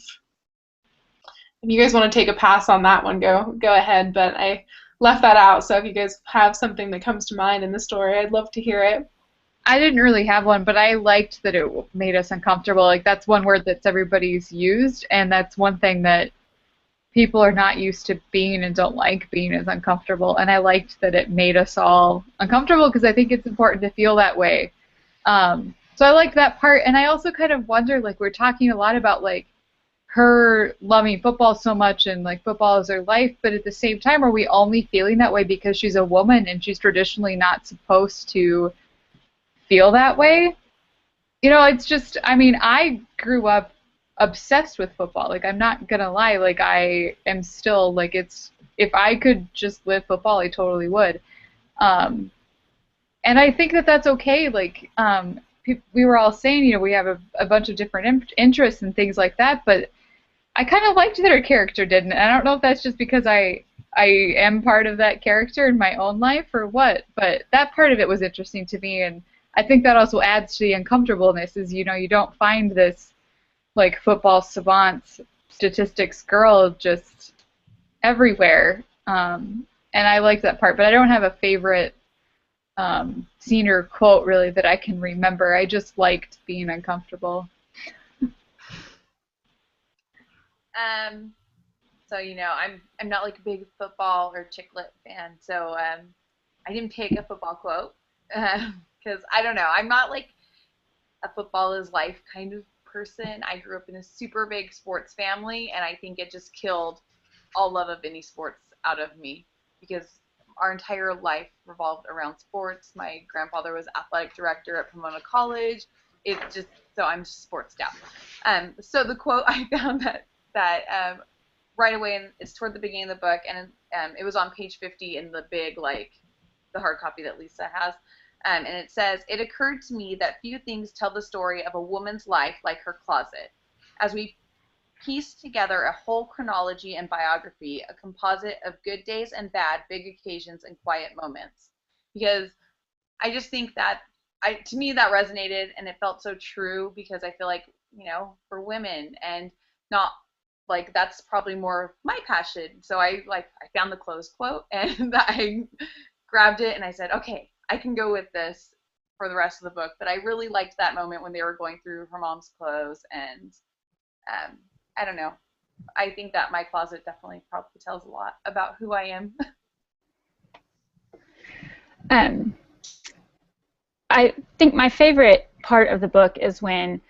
If you guys want to take a pass on that one, go ahead, but I left that out, so if you guys have something that comes to mind in the story, I'd love to hear it. I didn't really have one, but I liked that it made us uncomfortable. Like, that's one word that everybody's used, and that's one thing that people are not used to being and don't like being as uncomfortable. And I liked that it made us all uncomfortable, because I think it's important to feel that way. So I liked that part, and I also kind of wonder, like, we're talking a lot about, like, her loving football so much, and, like, football is her life, but at the same time, are we only feeling that way because she's a woman and she's traditionally not supposed to feel that way? You know, it's just, I mean, I grew up obsessed with football. Like, I'm not gonna lie, like, I am still, like, it's, if I could just live football, I totally would. And I think that that's okay. Like, we were all saying, you know, we have a bunch of different interests and things like that, but I kind of liked that her character didn't. And I don't know if that's just because I am part of that character in my own life or what, but that part of it was interesting to me, and I think that also adds to the uncomfortableness. Is, you know, you don't find this like football savant statistics girl just everywhere, and I like that part. But I don't have a favorite scene or quote really that I can remember. I just liked being uncomfortable. So, you know, I'm not like a big football or chick lit fan, so I didn't pick a football quote because I don't know. I'm not like a football is life kind of person. I grew up in a super big sports family, and I think it just killed all love of any sports out of me because our entire life revolved around sports. My grandfather was athletic director at Pomona College. It just so I'm just sports gal. So the quote I found that right away, and it's toward the beginning of the book, and it was on page 50 in the big, like, the hard copy that Lisa has, and it says, "It occurred to me that few things tell the story of a woman's life like her closet. As we pieced together a whole chronology and biography, a composite of good days and bad, big occasions and quiet moments." Because I just think that, to me, that resonated, and it felt so true because I feel like, you know, for women, and not like that's probably more my passion. So I found the clothes quote and I grabbed it and I said, okay, I can go with this for the rest of the book. But I really liked that moment when they were going through her mom's clothes, and I don't know. I think that my closet definitely probably tells a lot about who I am. I think my favorite part of the book is when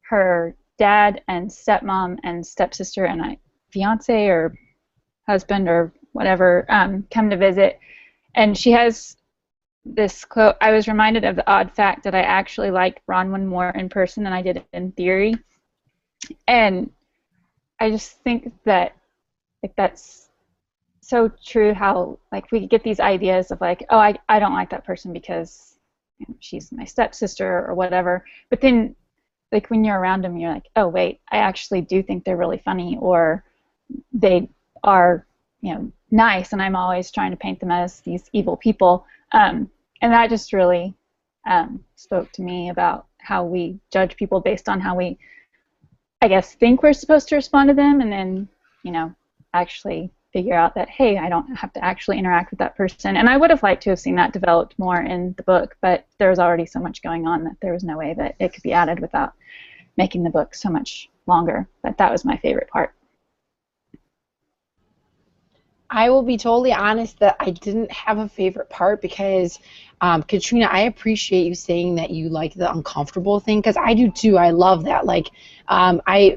her dad and stepmom and stepsister and fiance or husband or whatever come to visit, and she has this quote. I was reminded of the odd fact that I actually liked Bronwyn more in person than I did in theory, and I just think that like that's so true. How like we get these ideas of like, oh, I don't like that person because, you know, she's my stepsister or whatever, but then like when you're around them, you're like, oh wait, I actually do think they're really funny, or they are, you know, nice, and I'm always trying to paint them as these evil people. And that just really spoke to me about how we judge people based on how we, I guess, think we're supposed to respond to them, and then, you know, actually figure out that, hey, I don't have to actually interact with that person. And I would have liked to have seen that developed more in the book, but there was already so much going on that there was no way that it could be added without making the book so much longer. But that was my favorite part. I will be totally honest that I didn't have a favorite part because, Katrina, I appreciate you saying that you like the uncomfortable thing, because I do too. I love that. Like,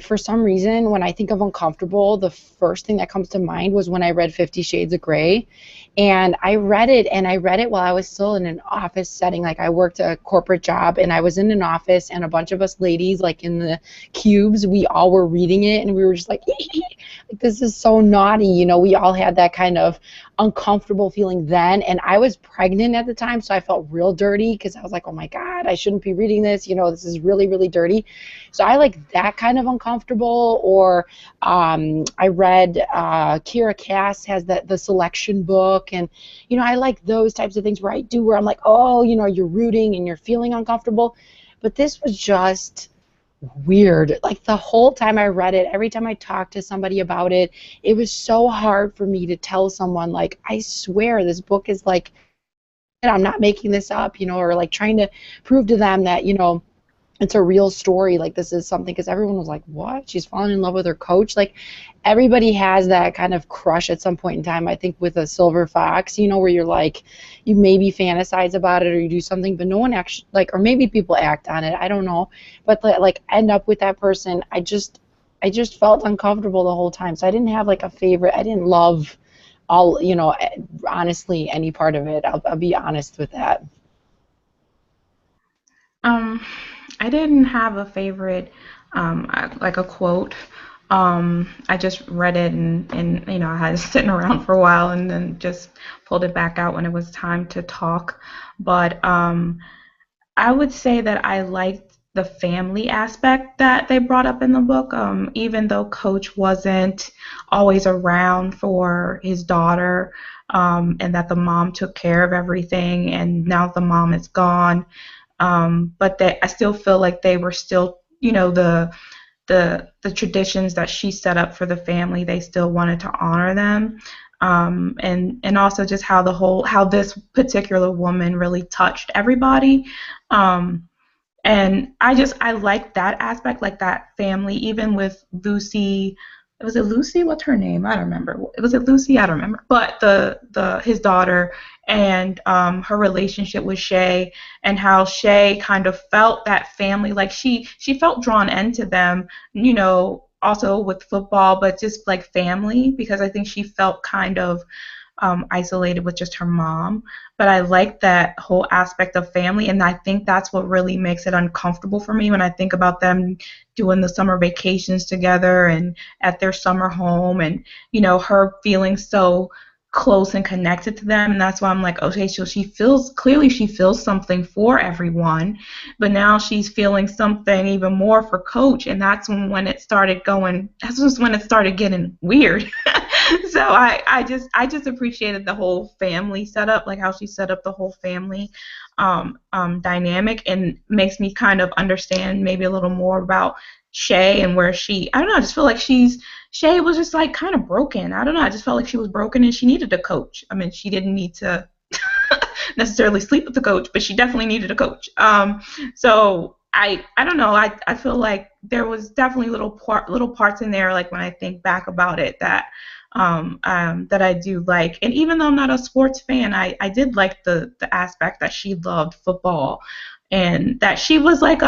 for some reason, when I think of uncomfortable, the first thing that comes to mind was when I read 50 Shades of Grey. And I read it while I was still in an office setting. Like, I worked a corporate job, and I was in an office, and a bunch of us ladies, like in the cubes, we all were reading it, and we were just like, like, this is so naughty. You know, we all had that kind of uncomfortable feeling then. And I was pregnant at the time, so I felt real dirty because I was like, oh my God, I shouldn't be reading this. You know, this is really, really dirty. So I like that kind of uncomfortable. Or I read Kira Cass has the selection book, and you know, I like those types of things where I'm like, oh, you know, you're rooting and you're feeling uncomfortable. But this was just weird. Like, the whole time I read it, every time I talked to somebody about it, it was so hard for me to tell someone, like, I swear this book is like, I'm not making this up, you know, or like trying to prove to them that, you know, it's a real story, like this is something, because everyone was like, what? She's falling in love with her coach? Like, everybody has that kind of crush at some point in time, I think, with a silver fox, you know, where you're like, you maybe fantasize about it or you do something, but no one actually, like, or maybe people act on it, I don't know, but like end up with that person. I just felt uncomfortable the whole time. So I didn't have like a favorite. I didn't love all, you know, honestly, any part of it. I'll be honest with that. I didn't have a favorite, like a quote. I just read it, and you know, I had it sitting around for a while, and then just pulled it back out when it was time to talk. But I would say that I liked the family aspect that they brought up in the book. Even though Coach wasn't always around for his daughter, and that the mom took care of everything, and now the mom is gone. But I still feel like they were still, the traditions that she set up for the family. They still wanted to honor them. And also just how this particular woman really touched everybody. Um, and I like that aspect, like that family, even with Lucy. Was it Lucy? What's her name? I don't remember. Was it Lucy? I don't remember. But the his daughter and her relationship with Shay, and how Shay kind of felt that family, like she felt drawn into them, also with football, but just like family, because I think she felt kind of isolated with just her mom. But I like that whole aspect of family, and I think that's what really makes it uncomfortable for me when I think about them doing the summer vacations together and at their summer home, and her feeling so close and connected to them. And that's why I'm like, okay, so she feels something for everyone, but now she's feeling something even more for Coach. And that's just when it started getting weird. So I just appreciated the whole family setup, like how she set up the whole family dynamic, and makes me kind of understand maybe a little more about Shay and where I don't know, I just feel like Shay was just like kind of broken. I don't know, I just felt like she was broken and she needed a coach. I mean, she didn't need to necessarily sleep with the coach, but she definitely needed a coach. So I don't know. I feel like there was definitely little parts in there, like when I think back about it, that I do like. And even though I'm not a sports fan, I did like the aspect that she loved football, and that she was like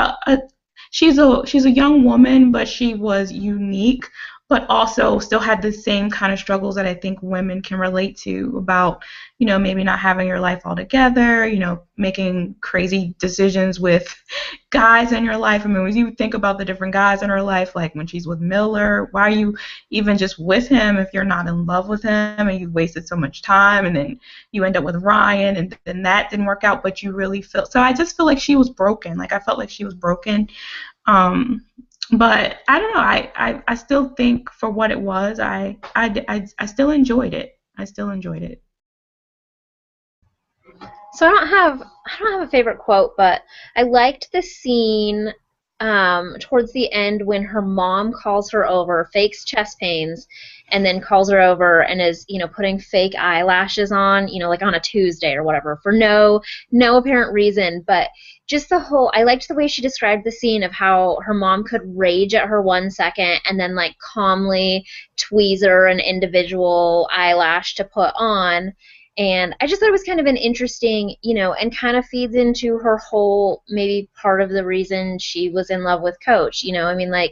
she's a young woman, but she was unique, but also still had the same kind of struggles that I think women can relate to, about, maybe not having your life all together, making crazy decisions with guys in your life. I mean, when you think about the different guys in her life, like when she's with Miller, why are you even just with him if you're not in love with him, and you wasted so much time, and then you end up with Ryan, and then that didn't work out, but you really feel so. I just feel like she was broken. Like I felt like she was broken. um but I don't know. I still think for what it was, I still enjoyed it. I still enjoyed it. So I don't have a favorite quote, but I liked the scene towards the end when her mom calls her over, fakes chest pains, and then calls her over and is, putting fake eyelashes on, like on a Tuesday or whatever, for no apparent reason. But just I liked the way she described the scene of how her mom could rage at her 1 second and then like calmly tweezer an individual eyelash to put on. And I just thought it was kind of an interesting, and kind of feeds into her whole, maybe part of the reason she was in love with Coach. I mean, like,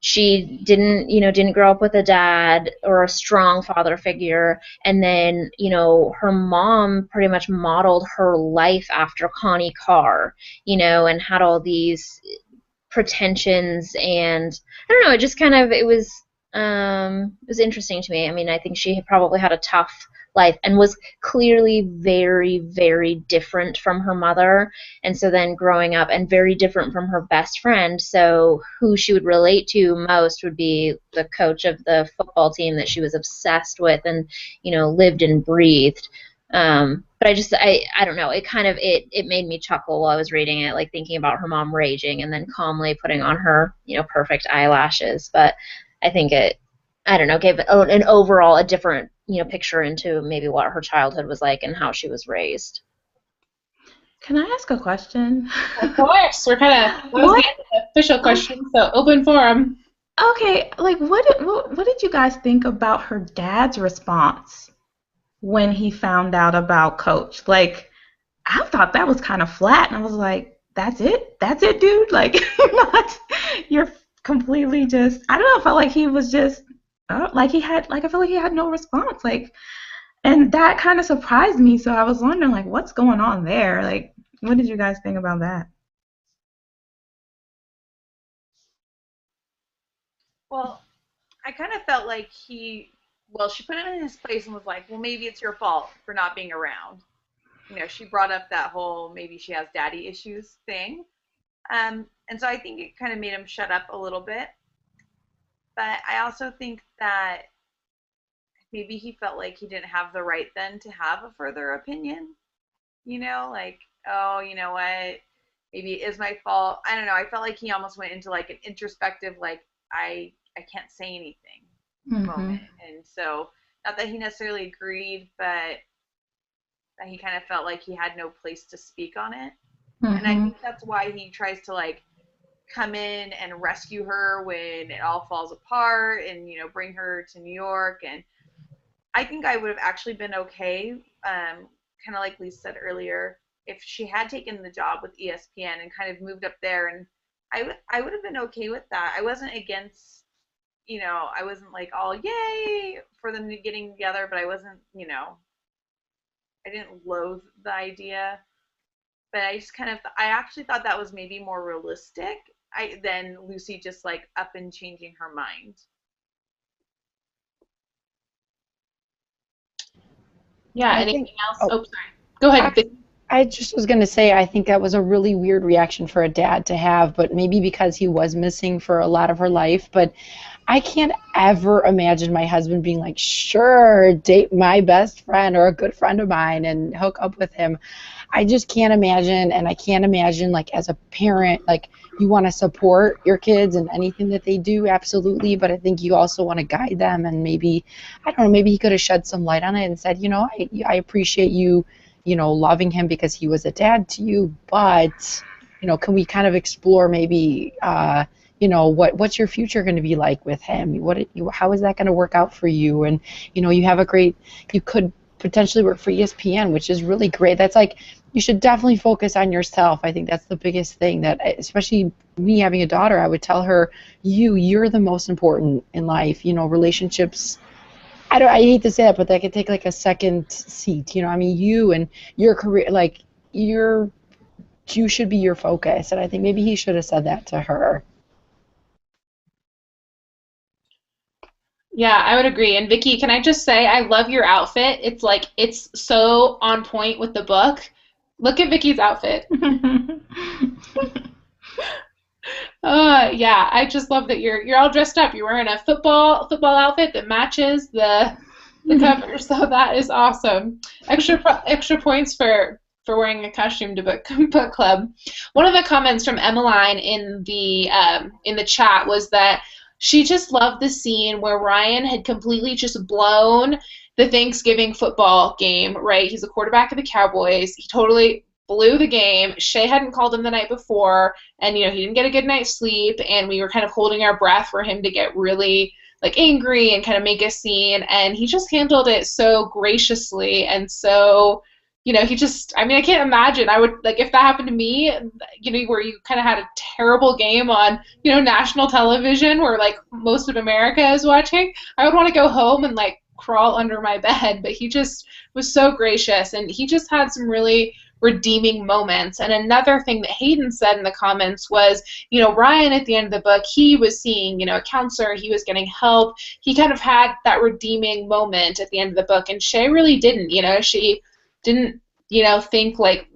she didn't grow up with a dad or a strong father figure, and then, her mom pretty much modeled her life after Connie Carr, and had all these pretensions. And I don't know, it was interesting to me. I mean, I think she probably had a tough life and was clearly very, very different from her mother, and so then growing up, and very different from her best friend. So who she would relate to most would be the coach of the football team that she was obsessed with and lived and breathed. But I don't know, it made me chuckle while I was reading it, like thinking about her mom raging and then calmly putting on her perfect eyelashes. But I think I don't know, gave it an overall a different picture into maybe what her childhood was like and how she was raised. Can I ask a question? Of course, that was What? the end of the official question, so open forum. Okay, like what did you guys think about her dad's response when he found out about Coach? Like, I thought that was kind of flat, and I was like, that's it, dude. Like, you're completely just. I don't know. I felt like he was just I felt like he had no response. Like, and that kind of surprised me. So I was wondering, like, what's going on there? Like, what did you guys think about that? Well, I kind of felt like she put him in his place and was like, well, maybe it's your fault for not being around. she brought up that whole maybe she has daddy issues thing. And so I think it kind of made him shut up a little bit. But I also think that maybe he felt like he didn't have the right then to have a further opinion. Like, oh, you know what? Maybe it is my fault. I don't know. I felt like he almost went into like an introspective, like, I can't say anything moment. And so, not that he necessarily agreed, but that he kind of felt like he had no place to speak on it. And I think that's why he tries to like come in and rescue her when it all falls apart and, bring her to New York. And I think I would have actually been okay, kind of like Lisa said earlier, if she had taken the job with ESPN and kind of moved up there. And I would have been okay with that. I wasn't against, I wasn't like all yay for them getting together, but I wasn't, I didn't loathe the idea. But I just I actually thought that was maybe more realistic than Lucy just like up and changing her mind. Yeah, anything else? Oh, sorry. Go ahead. I just was going to say, I think that was a really weird reaction for a dad to have, but maybe because he was missing for a lot of her life. But I can't ever imagine my husband being like, sure, date my best friend or a good friend of mine and hook up with him. I just can't imagine, and I can't imagine, like, as a parent, like, you want to support your kids and anything that they do, absolutely, but I think you also want to guide them, and maybe, I don't know, maybe he could have shed some light on it and said, I appreciate you, loving him because he was a dad to you, but, can we kind of explore maybe, what's your future going to be like with him? How is that going to work out for you? And, you could potentially work for ESPN, which is really great. That's like, you should definitely focus on yourself. I think that's the biggest thing that, especially me having a daughter, I would tell her, you're the most important in life. Relationships, I hate to say that, but that could take like a second seat. You and your career, like you should be your focus. And I think maybe he should have said that to her. Yeah, I would agree. And Vicky, can I just say, I love your outfit. It's so on point with the book. Look at Vicky's outfit. Yeah, I just love that you're all dressed up. You're wearing a football outfit that matches the cover. So that is awesome. Extra points for wearing a costume to book club. One of the comments from Emmeline in the chat was that she just loved the scene where Ryan had completely just blown the Thanksgiving football game, right? He's the quarterback of the Cowboys. He totally blew the game. Shay hadn't called him the night before, and, he didn't get a good night's sleep, and we were kind of holding our breath for him to get really, like, angry and kind of make a scene, and he just handled it so graciously and so... I can't imagine. I would, like, if that happened to me, where you kind of had a terrible game on, national television where, like, most of America is watching, I would want to go home and, like, crawl under my bed. But he just was so gracious, and he just had some really redeeming moments. And another thing that Hayden said in the comments was, Ryan at the end of the book, he was seeing, a counselor, he was getting help. He kind of had that redeeming moment at the end of the book, and Shay really didn't. She didn't, think like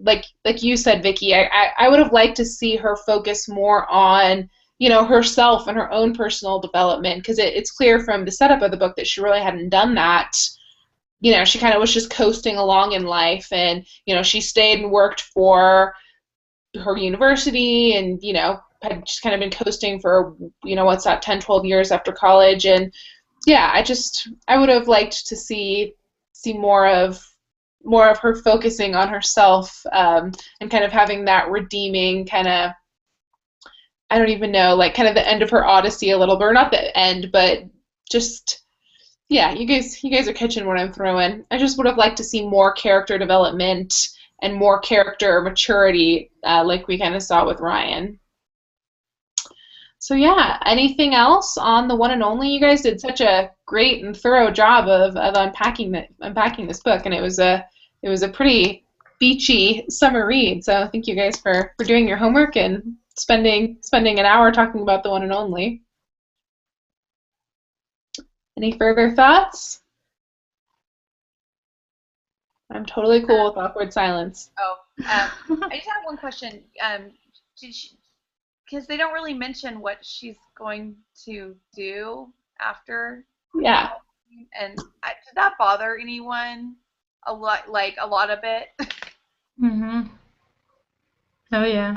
you said, Vicky. I would have liked to see her focus more on, herself and her own personal development, because it's clear from the setup of the book that she really hadn't done that. She kind of was just coasting along in life, and, she stayed and worked for her university and, had just kind of been coasting for, 10, 12 years after college. And yeah, I would have liked to see more of her focusing on herself, and kind of having that redeeming kind of, I don't even know, like kind of the end of her odyssey a little bit, or not the end, but just, yeah, you guys are catching what I'm throwing. I just would have liked to see more character development and more character maturity, like we kind of saw with Ryan. So yeah, anything else on The One and Only? You guys did such a great and thorough job of unpacking this book, and it was a pretty beachy summer read. So thank you guys for doing your homework and spending an hour talking about The One and Only. Any further thoughts? I'm totally cool with awkward silence. I just have one question. Did she, because they don't really mention what she's going to do after. Yeah. And did that bother anyone? A lot, like a lot of it. Mhm. Oh yeah.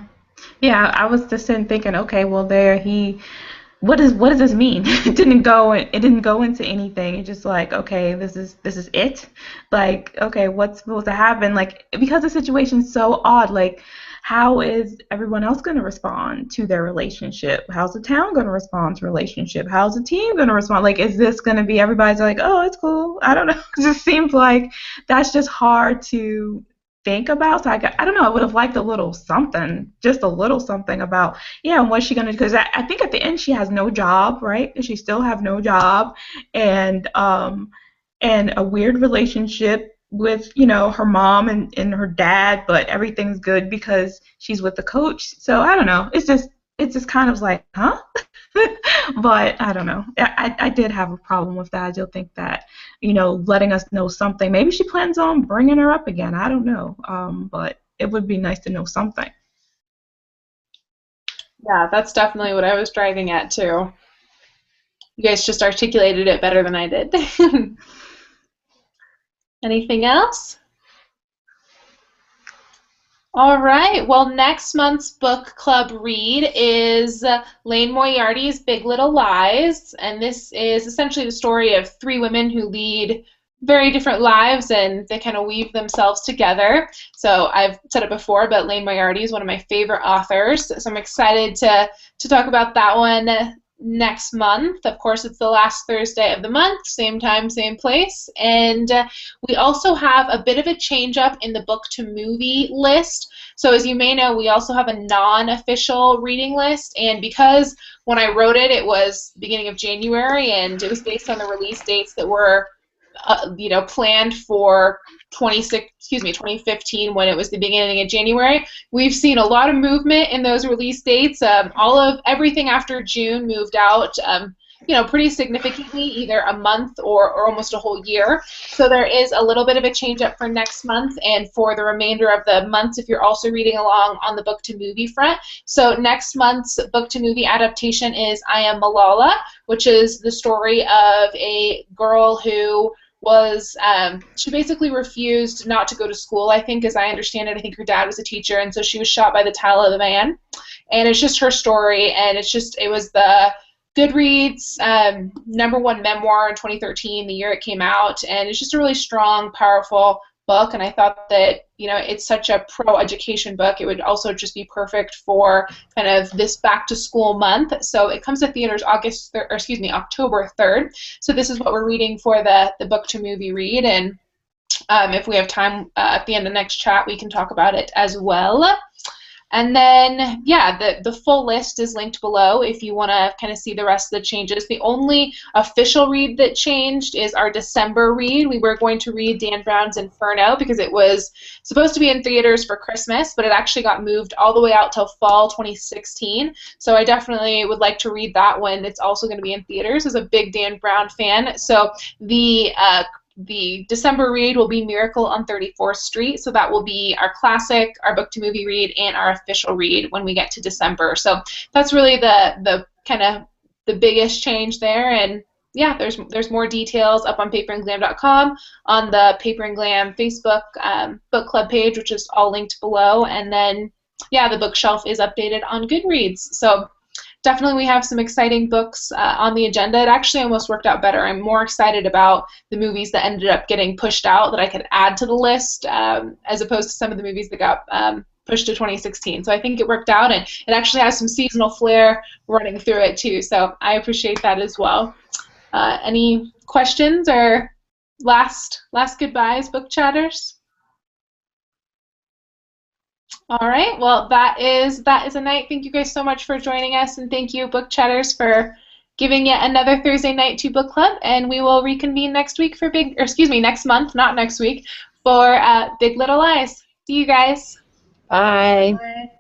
Yeah, I was just sitting thinking, okay, well there he what does this mean? It didn't go into anything. It's just like, okay, this is it. Like, okay, what's supposed to happen? Like, because the situation's so odd, like how is everyone else going to respond to their relationship? How's the town going to respond to relationship? How's the team going to respond? Like, is this going to be everybody's like, oh, it's cool? I don't know. It just seems like that's just hard to think about. So I don't know. I would have liked a little something, just a little something about, yeah, and what's she gonna do? Because I think at the end she has no job, right? She still have no job, and a weird relationship with her mom and her dad, but everything's good because she's with the coach. So I don't know. It's just kind of like, huh? But I don't know. I did have a problem with that. I do think that, letting us know something. Maybe she plans on bringing her up again. I don't know. But it would be nice to know something. Yeah, that's definitely what I was driving at too. You guys just articulated it better than I did. Anything else? All right. Well, next month's book club read is Lane Moriarty's Big Little Lies, and this is essentially the story of three women who lead very different lives, and they kind of weave themselves together. So I've said it before, but Lane Moriarty is one of my favorite authors, so I'm excited to talk about that one next month. Of course, it's the last Thursday of the month, same time, same place. And we also have a bit of a change up in the book to movie list. So as you may know, we also have a non-official reading list, and because when I wrote it, it was beginning of January, and it was based on the release dates that were planned for 2015 when it was the beginning of January. We've seen a lot of movement in those release dates. Everything after June moved out, pretty significantly, either a month or almost a whole year. So there is a little bit of a change up for next month and for the remainder of the months if you're also reading along on the book to movie front. So next month's book to movie adaptation is I Am Malala, which is the story of a girl who was, she basically refused not to go to school, I think, as I understand it. I think her dad was a teacher, and so she was shot by the Taliban. And it's just her story, and it was the Goodreads #1 memoir in 2013, the year it came out, and it's just a really strong, powerful book, and I thought that, it's such a pro-education book, it would also just be perfect for kind of this back-to-school month. So it comes to theaters October 3rd. So this is what we're reading for the book-to-movie read, and if we have time at the end of next chat, we can talk about it as well. And then, yeah, the full list is linked below if you want to kind of see the rest of the changes. The only official read that changed is our December read. We were going to read Dan Brown's Inferno because it was supposed to be in theaters for Christmas, but it actually got moved all the way out till fall 2016. So I definitely would like to read that one. It's also going to be in theaters as a big Dan Brown fan. So the December read will be Miracle on 34th Street, so that will be our classic, our book to movie read, and our official read when we get to December. So that's really the kind of the biggest change there, and yeah, there's more details up on paperandglam.com, on the Paper and Glam Facebook book club page, which is all linked below, and then yeah, the bookshelf is updated on Goodreads. So definitely we have some exciting books on the agenda. It actually almost worked out better. I'm more excited about the movies that ended up getting pushed out that I could add to the list as opposed to some of the movies that got pushed to 2016. So I think it worked out, and it actually has some seasonal flair running through it too. So I appreciate that as well. Any questions or last goodbyes, book chatters? All right, well, that is a night. Thank you guys so much for joining us, and thank you, book chatters, for giving yet another Thursday night to book club. And we will reconvene next week for next month, not next week, for Big Little Lies. See you guys. Bye. Bye.